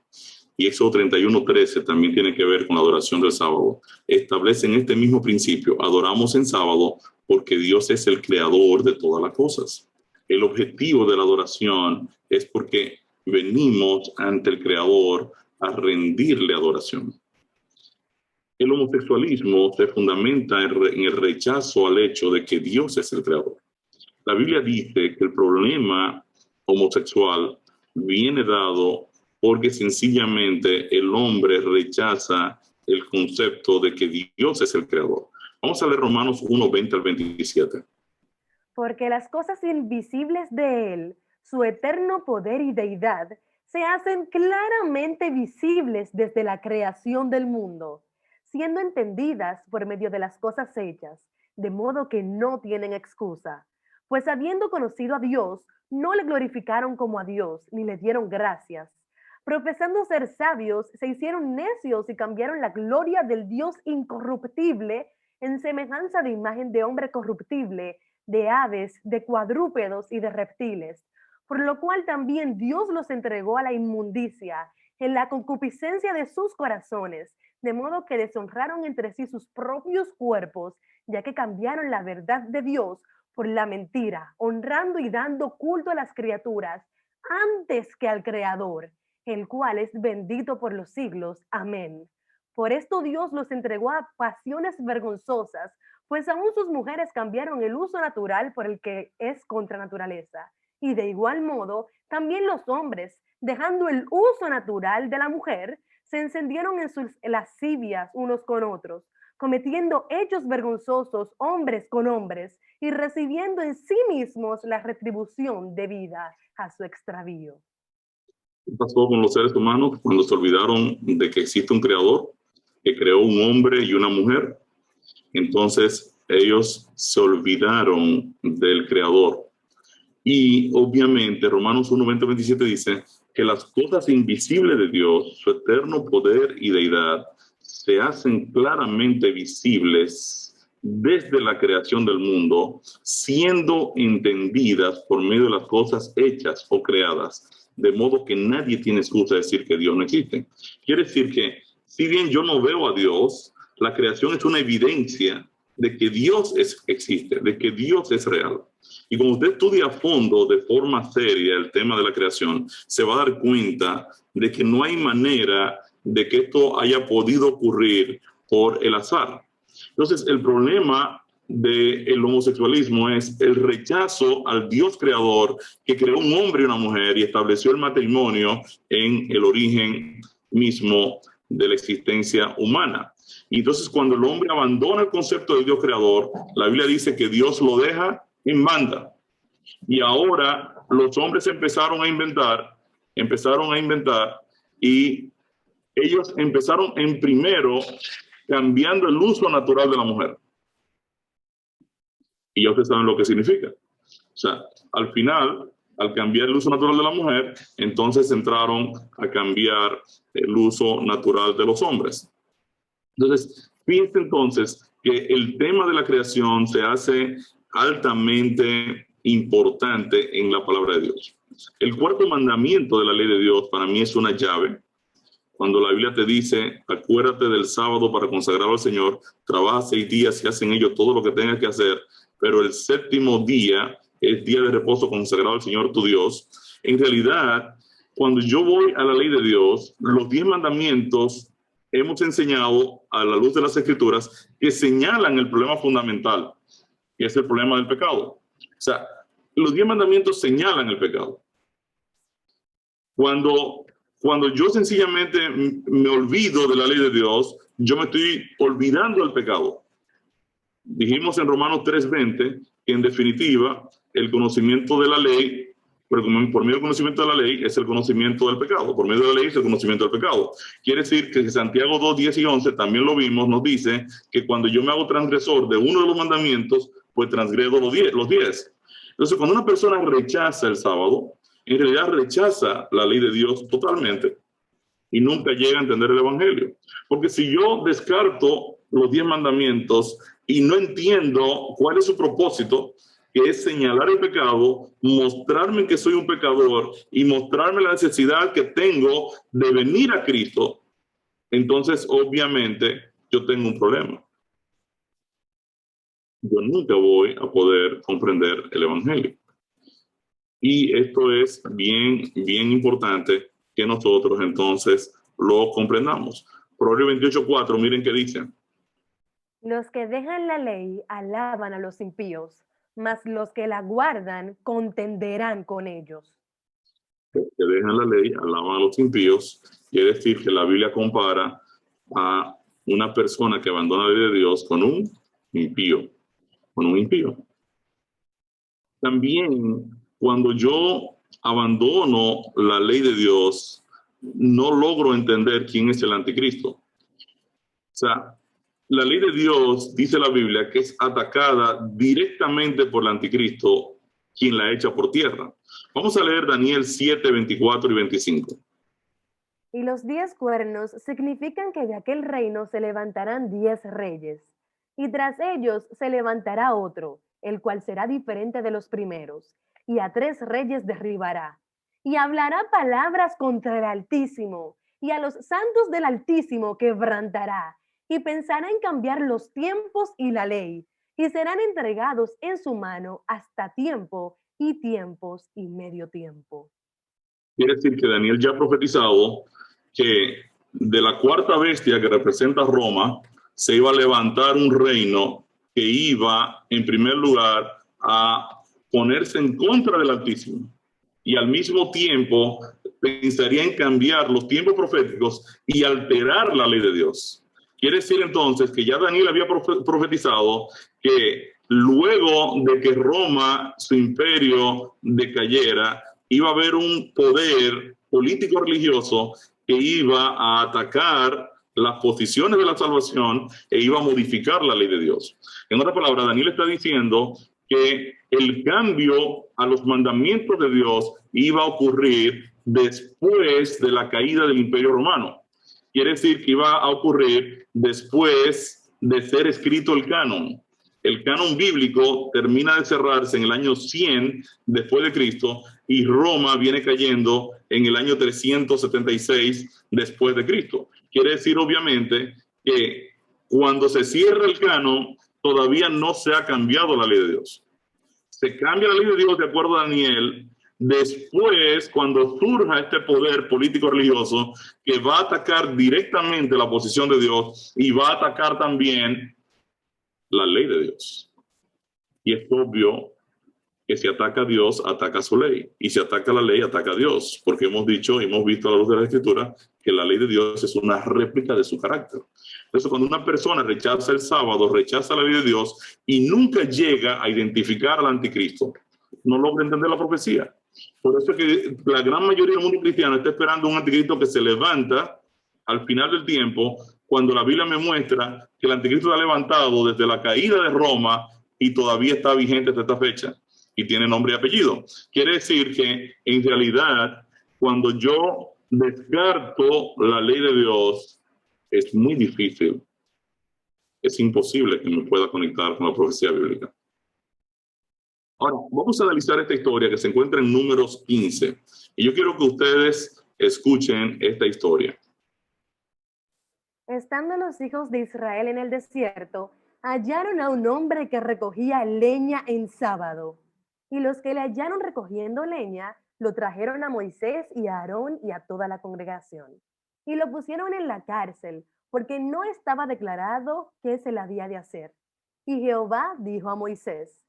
y Éxodo 31, 13 también tiene que ver con la adoración del sábado, establecen este mismo principio: adoramos en sábado porque Dios es el creador de todas las cosas. El objetivo de la adoración es porque venimos ante el Creador a rendirle adoración. El homosexualismo se fundamenta en el rechazo al hecho de que Dios es el creador. La Biblia dice que el problema homosexual viene dado porque sencillamente el hombre rechaza el concepto de que Dios es el creador. Vamos a leer Romanos 1, 20 al 27. Porque las cosas invisibles de Él, su eterno poder y deidad, se hacen claramente visibles desde la creación del mundo, siendo entendidas por medio de las cosas hechas, de modo que no tienen excusa. Pues habiendo conocido a Dios, no le glorificaron como a Dios, ni le dieron gracias. Profesando ser sabios, se hicieron necios y cambiaron la gloria del Dios incorruptible en semejanza de imagen de hombre corruptible, de aves, de cuadrúpedos y de reptiles, por lo cual también Dios los entregó a la inmundicia en la concupiscencia de sus corazones, de modo que deshonraron entre sí sus propios cuerpos, ya que cambiaron la verdad de Dios por la mentira, honrando y dando culto a las criaturas antes que al Creador, el cual es bendito por los siglos. Amén. Por esto Dios los entregó a pasiones vergonzosas, pues aún sus mujeres cambiaron el uso natural por el que es contra naturaleza. Y de igual modo, también los hombres, dejando el uso natural de la mujer, se encendieron en sus lascivias unos con otros, cometiendo hechos vergonzosos hombres con hombres y recibiendo en sí mismos la retribución debida a su extravío. ¿Qué pasó con los seres humanos cuando se olvidaron de que existe un creador que creó un hombre y una mujer? Entonces ellos se olvidaron del creador. Y obviamente Romanos 1, 20, 27 dice que las cosas invisibles de Dios, su eterno poder y deidad, se hacen claramente visibles desde la creación del mundo, siendo entendidas por medio de las cosas hechas o creadas, de modo que nadie tiene excusa de decir que Dios no existe. Quiere decir que, si bien yo no veo a Dios, la creación es una evidencia de que Dios existe, de que Dios es real. Y cuando usted estudia a fondo, de forma seria, el tema de la creación, se va a dar cuenta de que no hay manera de que esto haya podido ocurrir por el azar. Entonces, el problema del homosexualismo es el rechazo al Dios creador que creó un hombre y una mujer y estableció el matrimonio en el origen mismo de la existencia humana. Y entonces, cuando el hombre abandona el concepto de Dios creador, la Biblia dice que Dios lo deja en banda. Y ahora los hombres empezaron a inventar y ellos empezaron en primero cambiando el uso natural de la mujer. Y ya ustedes saben lo que significa. O sea, al final, al cambiar el uso natural de la mujer, entonces entraron a cambiar el uso natural de los hombres. Entonces, fíjense entonces que el tema de la creación se hace altamente importante en la palabra de Dios. El cuarto mandamiento de la ley de Dios para mí es una llave. Cuando la Biblia te dice, acuérdate del sábado para consagrarlo al Señor, trabaja 6 días y haz en ello todo lo que tengas que hacer, pero el séptimo día es día de reposo consagrado al Señor tu Dios. En realidad, cuando yo voy a la ley de Dios, los 10 mandamientos hemos enseñado a la luz de las Escrituras que señalan el problema fundamental, que es el problema del pecado. O sea, los 10 mandamientos señalan el pecado. Cuando yo sencillamente me olvido de la ley de Dios, yo me estoy olvidando del pecado. Dijimos en Romanos 3:20 que en definitiva el conocimiento de la ley, por medio del conocimiento de la ley es el conocimiento del pecado. Por medio de la ley es el conocimiento del pecado. Quiere decir que Santiago 2, 10 y 11 también lo vimos, nos dice que cuando yo me hago transgresor de uno de los mandamientos, pues transgredo los 10. Entonces, cuando una persona rechaza el sábado, en realidad rechaza la ley de Dios totalmente y nunca llega a entender el evangelio. Porque si yo descarto los 10 mandamientos y no entiendo cuál es su propósito, que es señalar el pecado, mostrarme que soy un pecador y mostrarme la necesidad que tengo de venir a Cristo, entonces obviamente yo tengo un problema. Yo nunca voy a poder comprender el evangelio. Y esto es bien importante que nosotros entonces lo comprendamos. Proverbio 28:4, miren qué dice. Los que dejan la ley alaban a los impíos, mas los que la guardan contenderán con ellos. Los que dejan la ley alaban a los impíos. Quiere decir que la Biblia compara a una persona que abandona la ley de Dios con un impío. Con un impío. También cuando yo abandono la ley de Dios, no logro entender quién es el anticristo. O sea, la ley de Dios, dice la Biblia, que es atacada directamente por el anticristo, quien la echa por tierra. Vamos a leer Daniel 7, 24 y 25. Y los 10 cuernos significan que de aquel reino se levantarán 10 reyes, y tras ellos se levantará otro, el cual será diferente de los primeros, y a 3 reyes derribará, y hablará palabras contra el Altísimo, y a los santos del Altísimo quebrantará, y pensará en cambiar los tiempos y la ley, y serán entregados en su mano hasta tiempo y tiempos y medio tiempo. Quiere decir que Daniel ya ha profetizado que de la cuarta bestia que representa Roma, se iba a levantar un reino que iba, en primer lugar, a ponerse en contra del Altísimo. Y al mismo tiempo pensaría en cambiar los tiempos proféticos y alterar la ley de Dios. Quiere decir entonces que ya Daniel había profetizado que luego de que Roma, su imperio, decayera, iba a haber un poder político religioso que iba a atacar las posiciones de la salvación e iba a modificar la ley de Dios. En otras palabras, Daniel está diciendo que el cambio a los mandamientos de Dios iba a ocurrir después de la caída del Imperio Romano. Quiere decir que iba a ocurrir después de ser escrito el canon. El canon bíblico termina de cerrarse en el año 100 después de Cristo y Roma viene cayendo en el año 376 después de Cristo. Quiere decir, obviamente, que cuando se cierra el canon, todavía no se ha cambiado la ley de Dios. Se cambia la ley de Dios, de acuerdo a Daniel, después, cuando surja este poder político religioso que va a atacar directamente la posición de Dios y va a atacar también la ley de Dios. Y es obvio que si ataca a Dios, ataca a su ley. Y si ataca la ley, ataca a Dios. Porque hemos dicho, hemos visto a la luz de la Escritura, que la ley de Dios es una réplica de su carácter. Entonces, cuando una persona rechaza el sábado, rechaza la ley de Dios y nunca llega a identificar al anticristo, no logra entender la profecía. Por eso es que la gran mayoría del mundo cristiano está esperando un anticristo que se levanta al final del tiempo, cuando la Biblia me muestra que el anticristo está levantado desde la caída de Roma y todavía está vigente hasta esta fecha y tiene nombre y apellido. Quiere decir que en realidad cuando yo descarto la ley de Dios es muy difícil, es imposible que me pueda conectar con la profecía bíblica. Ahora, vamos a analizar esta historia que se encuentra en Números 15 y yo quiero que ustedes escuchen esta historia. Estando los hijos de Israel en el desierto, hallaron a un hombre que recogía leña en sábado. Y los que le hallaron recogiendo leña, lo trajeron a Moisés y a Aarón y a toda la congregación. Y lo pusieron en la cárcel, porque no estaba declarado qué se le había de hacer. Y Jehová dijo a Moisés: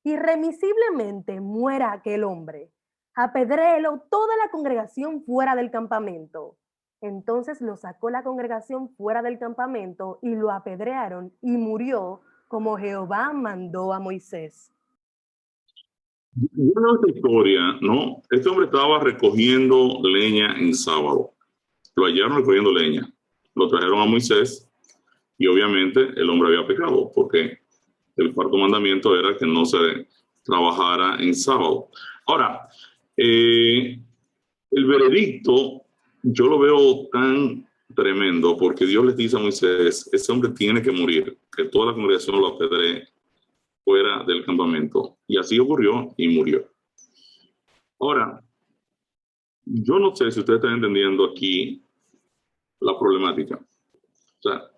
irremisiblemente muera aquel hombre. Apedréelo toda la congregación fuera del campamento. Entonces lo sacó la congregación fuera del campamento y lo apedrearon y murió como Jehová mandó a Moisés. Yo veo esta historia, ¿no? Este hombre estaba recogiendo leña en sábado. Lo hallaron recogiendo leña. Lo trajeron a Moisés y obviamente el hombre había pecado porque el cuarto mandamiento era que no se trabajara en sábado. Ahora, el veredicto yo lo veo tan tremendo porque Dios les dice a Moisés, ese hombre tiene que morir, que toda la congregación lo apedree fuera del campamento. Y así ocurrió y murió. Ahora, yo no sé si ustedes están entendiendo aquí la problemática. O sea,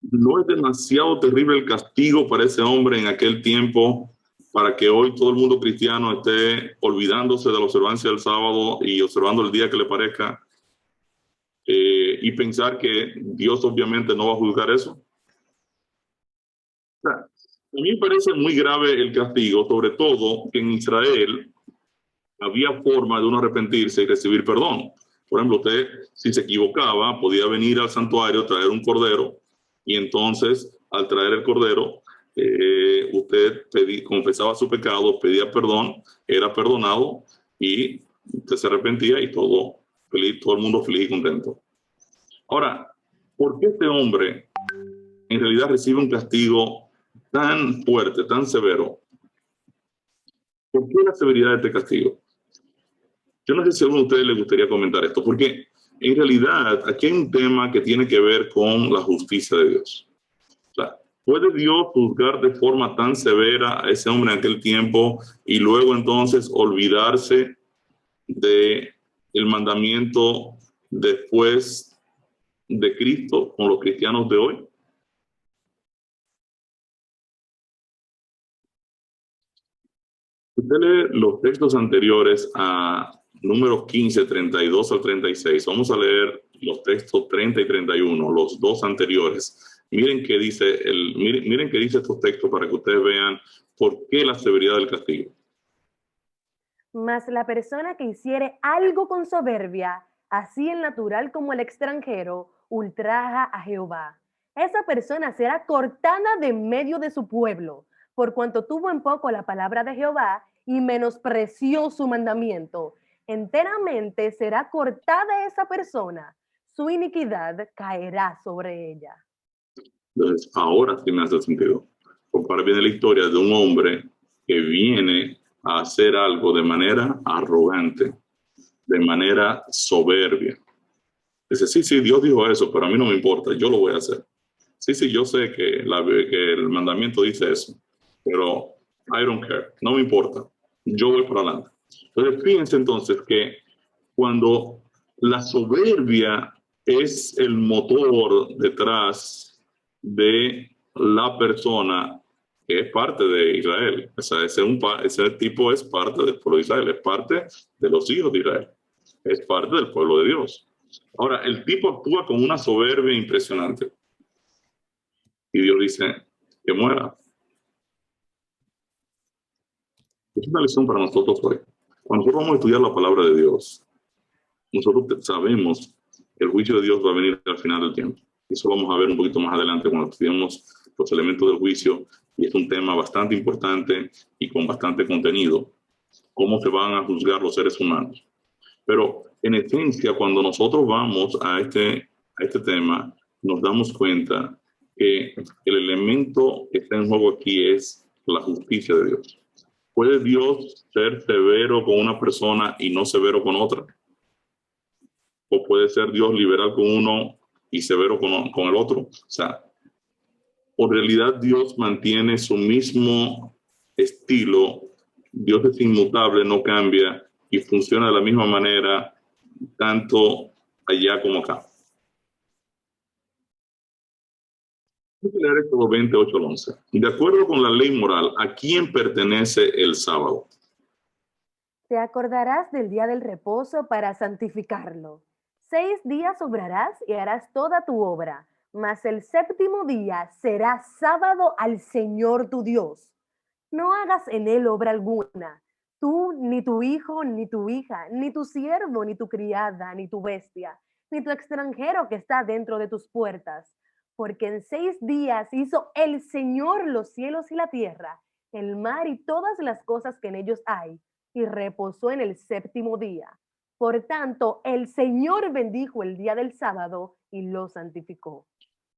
¿no es demasiado terrible el castigo para ese hombre en aquel tiempo para que hoy todo el mundo cristiano esté olvidándose de la observancia del sábado y observando el día que le parezca y pensar que Dios obviamente no va a juzgar eso? O sea, a mí me parece muy grave el castigo, sobre todo que en Israel había forma de uno arrepentirse y recibir perdón. Por ejemplo, usted, si se equivocaba, podía venir al santuario, traer un cordero, y entonces, al traer el cordero, usted confesaba su pecado, pedía perdón, era perdonado, y usted se arrepentía y todo feliz, todo el mundo feliz y contento. Ahora, ¿por qué este hombre en realidad recibe un castigo tan fuerte, tan severo? ¿Por qué la severidad de este castigo? Yo no sé si a alguno de ustedes les gustaría comentar esto, porque en realidad aquí hay un tema que tiene que ver con la justicia de Dios. O sea, ¿puede Dios juzgar de forma tan severa a ese hombre en aquel tiempo y luego entonces olvidarse de el mandamiento después de Cristo con los cristianos de hoy? Usted lee los textos anteriores a números 15, 32 al 36. Vamos a leer los textos 30 y 31, los dos anteriores. Miren qué dice miren qué dice estos textos para que ustedes vean por qué la severidad del castigo. Mas la persona que hiciere algo con soberbia, así el natural como el extranjero, ultraja a Jehová. Esa persona será cortada de medio de su pueblo, por cuanto tuvo en poco la palabra de Jehová y menospreció su mandamiento. Enteramente será cortada esa persona, su iniquidad caerá sobre ella. Entonces, ahora sí me hace sentido. Porque viene la historia de un hombre que viene a hacer algo de manera arrogante, de manera soberbia. Dice, sí, Dios dijo eso, pero a mí no me importa, yo lo voy a hacer. Sí, yo sé que el mandamiento dice eso, pero I don't care, no me importa, yo voy para adelante. Entonces, fíjense entonces que cuando la soberbia es el motor detrás de la persona que es parte de Israel, o sea, ese tipo es parte del pueblo de Israel, es parte de los hijos de Israel, es parte del pueblo de Dios. Ahora, el tipo actúa con una soberbia impresionante. Y Dios dice que muera. Es una lección para nosotros hoy. Cuando nosotros vamos a estudiar la palabra de Dios, nosotros sabemos que el juicio de Dios va a venir al final del tiempo. Eso vamos a ver un poquito más adelante cuando estudiemos los elementos del juicio. Y es un tema bastante importante y con bastante contenido. Cómo se van a juzgar los seres humanos. Pero en esencia, cuando nosotros vamos a este tema, nos damos cuenta que el elemento que está en juego aquí es la justicia de Dios. ¿Puede Dios ser severo con una persona y no severo con otra? ¿O puede ser Dios liberal con uno y severo con el otro? O sea, en realidad Dios mantiene su mismo estilo. Dios es inmutable, no cambia y funciona de la misma manera tanto allá como acá. Voy a leer Éxodo 28 al 11. De acuerdo con la ley moral, ¿a quién pertenece el sábado? Te acordarás del día del reposo para santificarlo. 6 días obrarás y harás toda tu obra, mas el séptimo día será sábado al Señor tu Dios. No hagas en él obra alguna, tú, ni tu hijo, ni tu hija, ni tu siervo, ni tu criada, ni tu bestia, ni tu extranjero que está dentro de tus puertas, porque en 6 días hizo el Señor los cielos y la tierra, el mar y todas las cosas que en ellos hay, y reposó en el séptimo día. Por tanto, el Señor bendijo el día del sábado y lo santificó.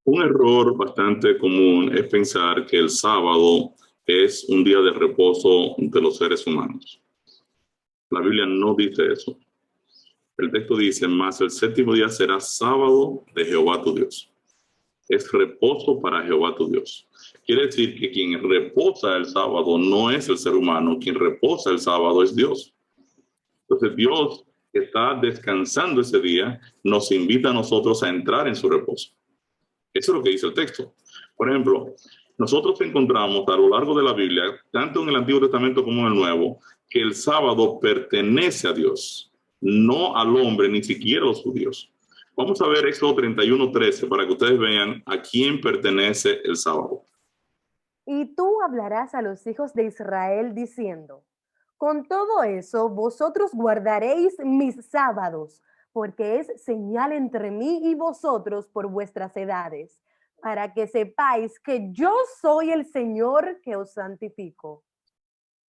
Un error bastante común es pensar que el sábado es un día de reposo de los seres humanos. La Biblia no dice eso. El texto dice, más el séptimo día será sábado de Jehová tu Dios. Es reposo para Jehová tu Dios. Quiere decir que quien reposa el sábado no es el ser humano, quien reposa el sábado es Dios. Entonces Dios está descansando ese día, nos invita a nosotros a entrar en su reposo. Eso es lo que dice el texto. Por ejemplo, nosotros encontramos a lo largo de la Biblia, tanto en el Antiguo Testamento como en el Nuevo, que el sábado pertenece a Dios, no al hombre, ni siquiera a los judíos. Vamos a ver Éxodo 31:13 para que ustedes vean a quién pertenece el sábado. Y tú hablarás a los hijos de Israel diciendo, con todo eso vosotros guardaréis mis sábados, porque es señal entre mí y vosotros por vuestras edades, para que sepáis que yo soy el Señor que os santifico.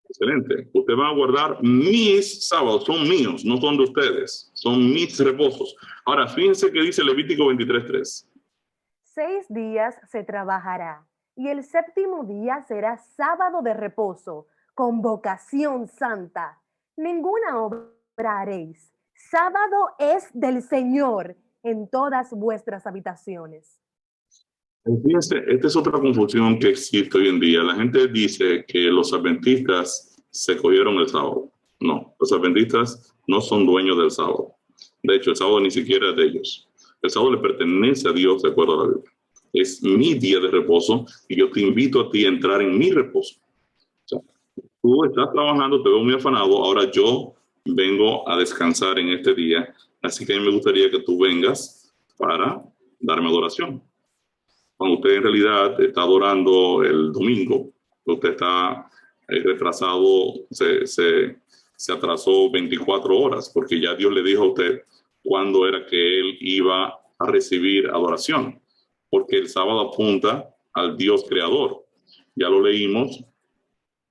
Excelente. Usted va a guardar mis sábados, son míos, no son de ustedes, son mis reposos. Ahora, fíjense que dice Levítico 23:3. 6 días se trabajará, y el séptimo día será sábado de reposo, convocación santa. Ninguna obra haréis. Sábado es del Señor en todas vuestras habitaciones. Fíjense, esta es otra confusión que existe hoy en día. La gente dice que los adventistas se cogieron el sábado. No, los adventistas no son dueños del sábado. De hecho, el sábado ni siquiera es de ellos. El sábado le pertenece a Dios de acuerdo a la Biblia. Es mi día de reposo y yo te invito a ti a entrar en mi reposo. O sea, tú estás trabajando, te veo muy afanado, ahora yo vengo a descansar en este día. Así que a mí me gustaría que tú vengas para darme adoración. Cuando usted en realidad está adorando el domingo, usted está retrasado, se atrasó 24 horas, porque ya Dios le dijo a usted cuándo era que él iba a recibir adoración, porque el sábado apunta al Dios creador. Ya lo leímos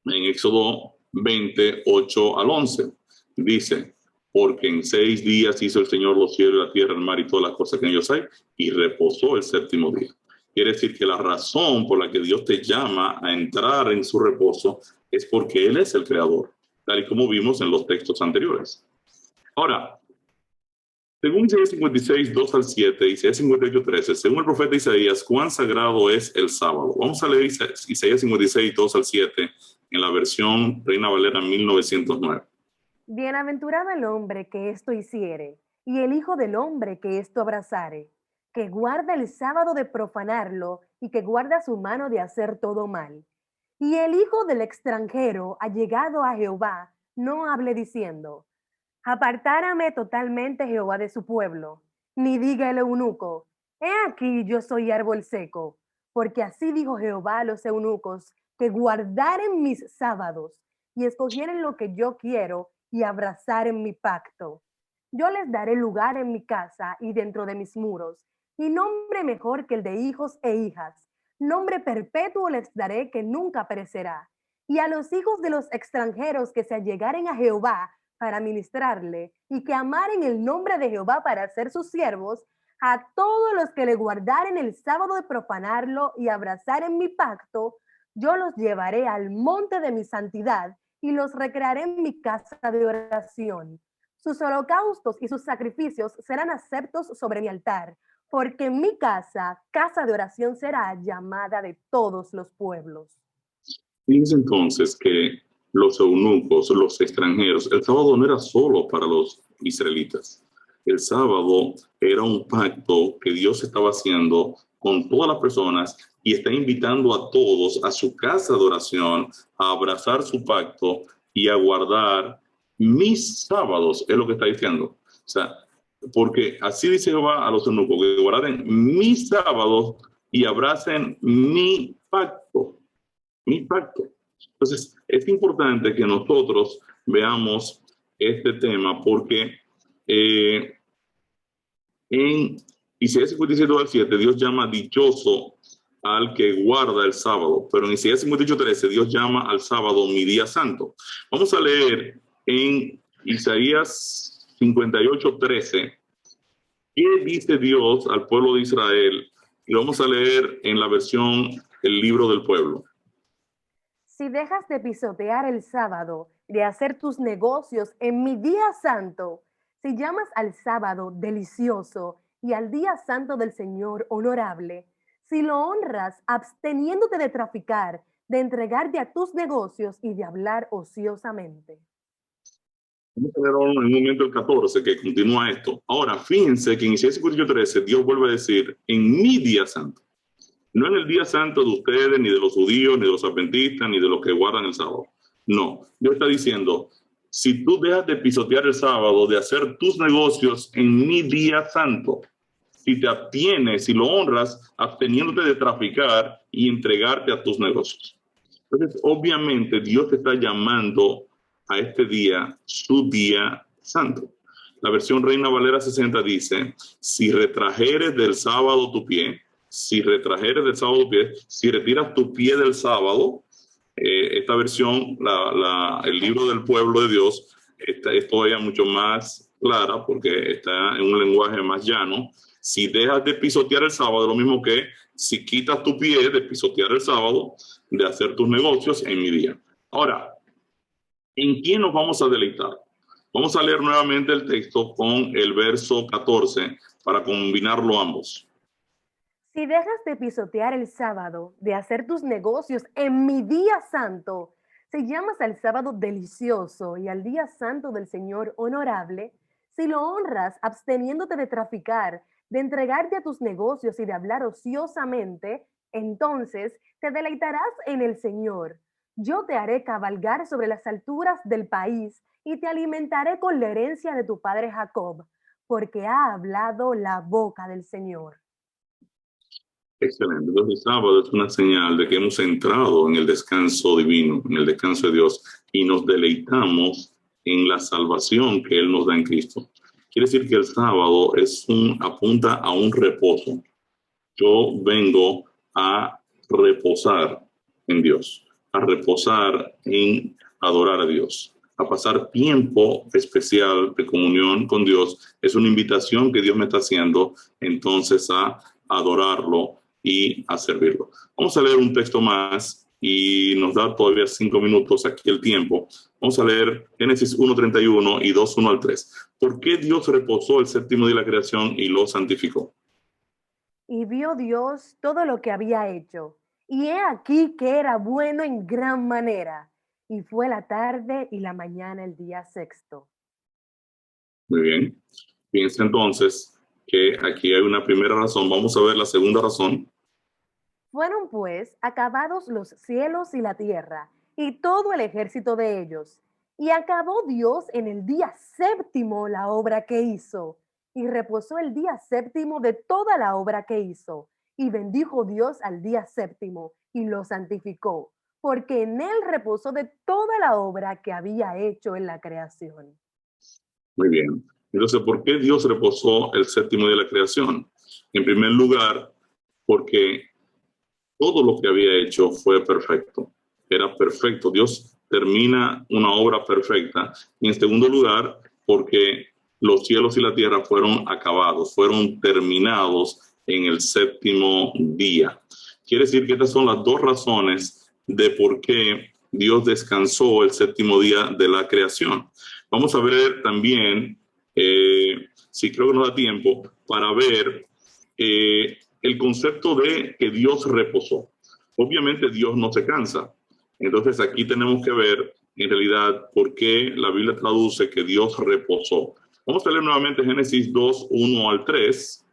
en Éxodo 28 al 11. Dice, porque en 6 días hizo el Señor los cielos, la tierra, el mar y todas las cosas que en ellos hay, y reposó el séptimo día. Quiere decir que la razón por la que Dios te llama a entrar en su reposo es porque Él es el creador, tal y como vimos en los textos anteriores. Ahora, según Isaías 56, 2 al 7, Isaías 58, 13, según el profeta Isaías, cuán sagrado es el sábado. Vamos a leer Isaías 56, 2 al 7 en la versión Reina Valera 1909. Bienaventurado el hombre que esto hiciere, y el hijo del hombre que esto abrazare, que guarda el sábado de profanarlo y que guarda su mano de hacer todo mal. Y el hijo del extranjero, allegado a Jehová, no hable diciendo, apartárame totalmente Jehová de su pueblo, ni diga el eunuco, he aquí yo soy árbol seco, porque así dijo Jehová a los eunucos, que guardaren mis sábados y escogieren lo que yo quiero y abrazaren mi pacto. Yo les daré lugar en mi casa y dentro de mis muros, y nombre mejor que el de hijos e hijas. Nombre perpetuo les daré que nunca perecerá. Y a los hijos de los extranjeros que se allegaren a Jehová para ministrarle y que amaren el nombre de Jehová para ser sus siervos, a todos los que le guardaren el sábado de profanarlo y abrazaren mi pacto, yo los llevaré al monte de mi santidad y los recrearé en mi casa de oración. Sus holocaustos y sus sacrificios serán aceptos sobre mi altar, porque mi casa, casa de oración, será llamada de todos los pueblos. Fíjense entonces que los eunucos, los extranjeros, el sábado no era solo para los israelitas. El sábado era un pacto que Dios estaba haciendo con todas las personas y está invitando a todos a su casa de oración, a abrazar su pacto y a guardar mis sábados, es lo que está diciendo. O sea, porque así dice Jehová a los eunucos, que guarden mis sábados y abracen mi pacto. Mi pacto. Entonces, es importante que nosotros veamos este tema porque en Isaías 57 al 7, Dios llama dichoso al que guarda el sábado, pero en Isaías 58:13, Dios llama al sábado mi día santo. Vamos a leer en Isaías 58:13 qué dice Dios al pueblo de Israel, y vamos a leer en la versión El Libro del Pueblo. Si dejas de pisotear el sábado, de hacer tus negocios en mi día santo, si llamas al sábado delicioso y al día santo del Señor honorable, si lo honras absteniéndote de traficar, de entregarte a tus negocios y de hablar ociosamente. Vamos a ver ahora en un momento el 14 que continúa esto. Ahora, fíjense que en Isaías 58:13 Dios vuelve a decir, en mi día santo. No en el día santo de ustedes, ni de los judíos, ni de los adventistas, ni de los que guardan el sábado. No, Dios está diciendo, si tú dejas de pisotear el sábado, de hacer tus negocios en mi día santo, si te abstienes, si lo honras, absteniéndote de traficar y entregarte a tus negocios. Entonces, obviamente, Dios te está llamando a este día su día santo. La versión Reina Valera 60 dice, si retrajeres del sábado tu pie, si retrajeres del sábado tu pie, si retiras tu pie del sábado, esta versión, el libro del pueblo de Dios, es todavía mucho más clara porque está en un lenguaje más llano. Si dejas de pisotear el sábado, lo mismo que si quitas tu pie de pisotear el sábado, de hacer tus negocios en mi día. Ahora, ¿en quién nos vamos a deleitar? Vamos a leer nuevamente el texto con el verso 14 para combinarlo ambos. Si dejas de pisotear el sábado, de hacer tus negocios en mi día santo, si llamas al sábado delicioso y al día santo del Señor honorable, si lo honras absteniéndote de traficar, de entregarte a tus negocios y de hablar ociosamente, entonces te deleitarás en el Señor. Yo te haré cabalgar sobre las alturas del país y te alimentaré con la herencia de tu padre Jacob, porque ha hablado la boca del Señor. Excelente. Entonces, el sábado es una señal de que hemos entrado en el descanso divino, en el descanso de Dios, y nos deleitamos en la salvación que Él nos da en Cristo. Quiere decir que el sábado apunta a un reposo. Yo vengo a reposar en Dios, a reposar en adorar a Dios, a pasar tiempo especial de comunión con Dios. Es una invitación que Dios me está haciendo entonces a adorarlo y a servirlo. Vamos a leer un texto más y nos da todavía 5 minutos aquí el tiempo. Vamos a leer Génesis 1:31 y 2:1-3. ¿Por qué Dios reposó el séptimo día de la creación y lo santificó? Y vio Dios todo lo que había hecho, y he aquí que era bueno en gran manera. Y fue la tarde y la mañana el día sexto. Muy bien. Piensa entonces que aquí hay una primera razón. Vamos a ver la segunda razón. Fueron pues acabados los cielos y la tierra, y todo el ejército de ellos. Y acabó Dios en el día séptimo la obra que hizo, y reposó el día séptimo de toda la obra que hizo. Y bendijo Dios al día séptimo, y lo santificó, porque en él reposó de toda la obra que había hecho en la creación. Muy bien. Entonces, ¿por qué Dios reposó el séptimo día de la creación? En primer lugar, porque todo lo que había hecho fue perfecto. Era perfecto. Dios termina una obra perfecta. Y en segundo lugar, porque los cielos y la tierra fueron acabados, fueron terminados en el séptimo día. Quiere decir que estas son las dos razones de por qué Dios descansó el séptimo día de la creación. Vamos a ver también, si creo que nos da tiempo, para ver el concepto de que Dios reposó. Obviamente Dios no se cansa. Entonces aquí tenemos que ver en realidad por qué la Biblia traduce que Dios reposó. Vamos a leer nuevamente Génesis 2:1-3.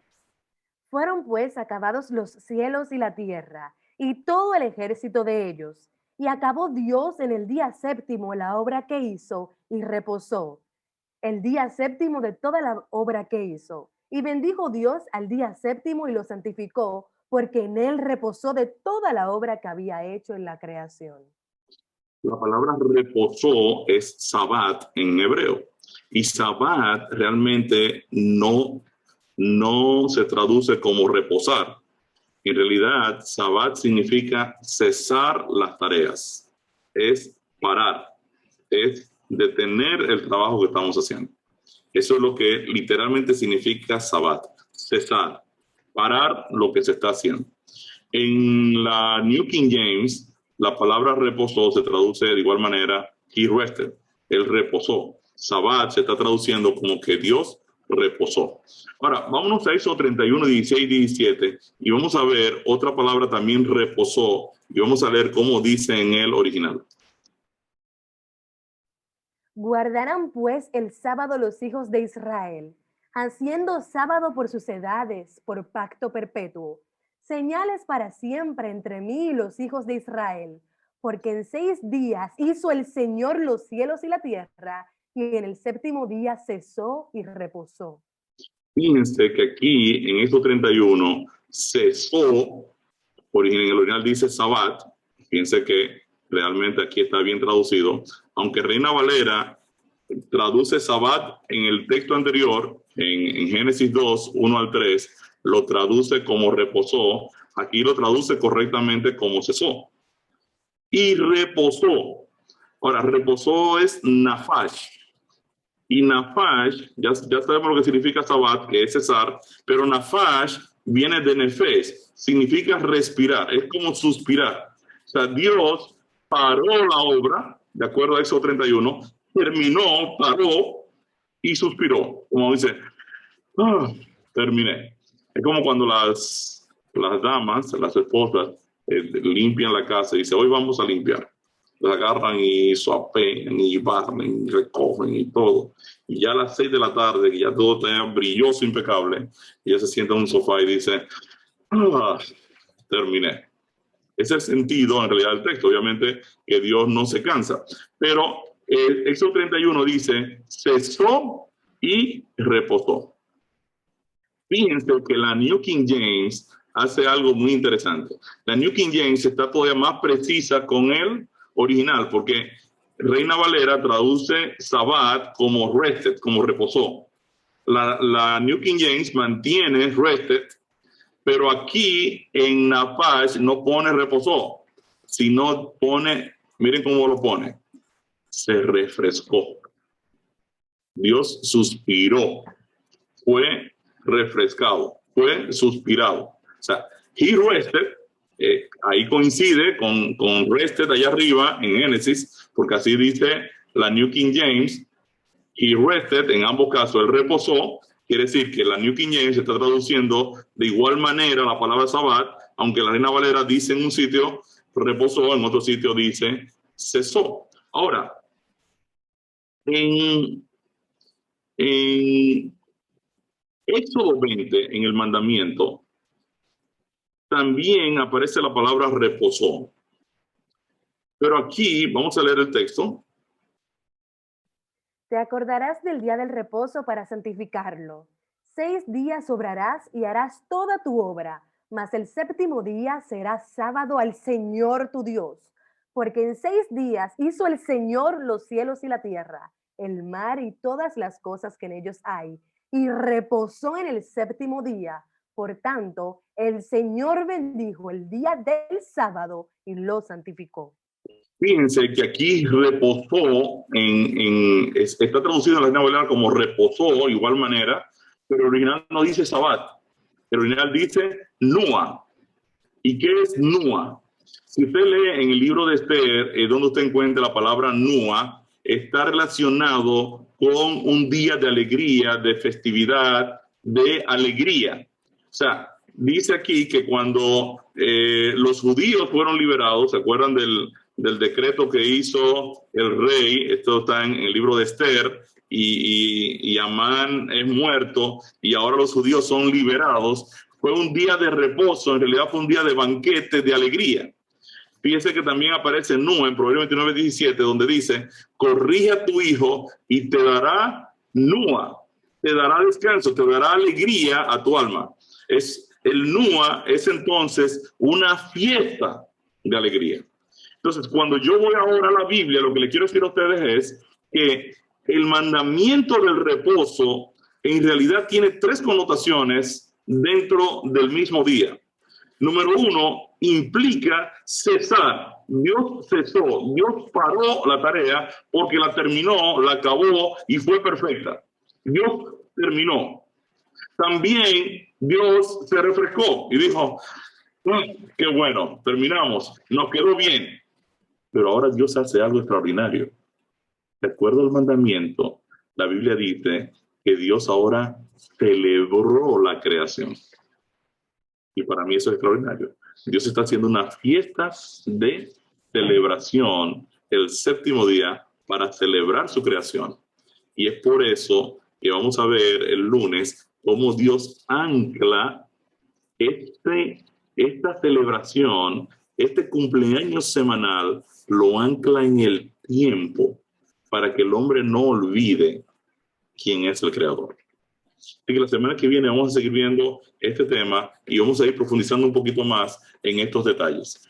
Fueron pues acabados los cielos y la tierra, y todo el ejército de ellos. Y acabó Dios en el día séptimo la obra que hizo, y reposó. El día séptimo de toda la obra que hizo. Y bendijo Dios al día séptimo y lo santificó, porque en él reposó de toda la obra que había hecho en la creación. La palabra reposó es Sabbat en hebreo. Y Sabbat realmente no se traduce como reposar. En realidad, Sabbat significa cesar las tareas. Es parar. Es detener el trabajo que estamos haciendo. Eso es lo que literalmente significa Sabbat. Cesar. Parar lo que se está haciendo. En la New King James la palabra reposó se traduce de igual manera, he rested, él reposó. Sabbat se está traduciendo como que Dios reposó. Ahora, vámonos a Éxodo 31, 16, 17 y vamos a ver otra palabra también, reposó, y vamos a leer cómo dice en el original. Guardarán pues el sábado los hijos de Israel, haciendo sábado por sus edades, por pacto perpetuo, señales para siempre entre mí y los hijos de Israel, porque en 6 días hizo el Señor los cielos y la tierra, y en el 7º día cesó y reposó. Fíjense que aquí en estos 31 cesó, en el original dice Sabbat, fíjense que realmente aquí está bien traducido, aunque Reina Valera traduce Sabbat en el texto anterior, en Génesis 2, 1 al 3, lo traduce como reposó, aquí lo traduce correctamente como cesó. Y reposó. Ahora, reposó es nafash. Y nafash, ya sabemos lo que significa Sabbat, que es cesar, pero nafash viene de nefesh, significa respirar, es como suspirar. O sea, Dios paró la obra, de acuerdo a Éxodo 31, terminó, paró y suspiró. Como dice, terminé. Es como cuando las damas, las esposas, limpian la casa y dicen, hoy vamos a limpiar. La agarran y suapean y barren y recogen y todo. Y ya a las 6 de la tarde, que ya todo está brilloso, impecable, y ella se sienta en un sofá y dice, terminé. Ese es el sentido en realidad del texto. Obviamente que Dios no se cansa. Pero Éxodo 31 dice, cesó y reposó. Fíjense que la New King James hace algo muy interesante. La New King James está todavía más precisa con el original, porque Reina Valera traduce Sabbat como rested, como reposó. La New King James mantiene rested, pero aquí en Nafash no pone reposó, sino pone, miren cómo lo pone, se refrescó. Dios suspiró, fue refrescado, fue suspirado. O sea, he rested, ahí coincide con rested allá arriba en Génesis, porque así dice la New King James, he rested, en ambos casos, él reposó, quiere decir que la New King James está traduciendo de igual manera la palabra Sabbat, aunque la Reina Valera dice en un sitio reposó, en otro sitio dice cesó. Ahora, en Éxodo 20, en el mandamiento, también aparece la palabra reposó. Pero aquí, vamos a leer el texto. Te acordarás del día del reposo para santificarlo. 6 días obrarás y harás toda tu obra, mas el 7º día será sábado al Señor tu Dios. Porque en 6 días hizo el Señor los cielos y la tierra, el mar y todas las cosas que en ellos hay, y reposó en el 7º día. Por tanto, el Señor bendijo el día del sábado y lo santificó. Fíjense que aquí reposó, está traducido en la Reina Valera como reposó, igual manera, pero el original no dice Sabbat. El original dice Nua. ¿Y qué es Nua? Si usted lee en el libro de Esther, donde usted encuentra la palabra Nua, está relacionado con un día de alegría, de festividad, de alegría. O sea, dice aquí que cuando los judíos fueron liberados, ¿se acuerdan del decreto que hizo el rey? Esto está en el libro de Esther, y Amán es muerto, y ahora los judíos son liberados. Fue un día de reposo, en realidad fue un día de banquete, de alegría. Fíjense que también aparece en Nua, en Proverbios 29, 17, donde dice, corrige a tu hijo y te dará Nua, te dará descanso, te dará alegría a tu alma. El Nua es entonces una fiesta de alegría. Entonces, cuando yo voy ahora a la Biblia, lo que le quiero decir a ustedes es que el mandamiento del reposo en realidad tiene 3 connotaciones dentro del mismo día. Número 1, implica cesar. Dios cesó, Dios paró la tarea porque la terminó, la acabó y fue perfecta. Dios terminó. También Dios se refrescó y dijo, qué bueno, terminamos, nos quedó bien. Pero ahora Dios hace algo extraordinario. De acuerdo al mandamiento, la Biblia dice que Dios ahora celebró la creación. Y para mí eso es extraordinario. Dios está haciendo una fiesta de celebración el séptimo día para celebrar su creación. Y es por eso que vamos a ver el lunes cómo Dios ancla esta celebración, este cumpleaños semanal, lo ancla en el tiempo para que el hombre no olvide quién es el creador. Así que la semana que viene vamos a seguir viendo este tema y vamos a ir profundizando un poquito más en estos detalles.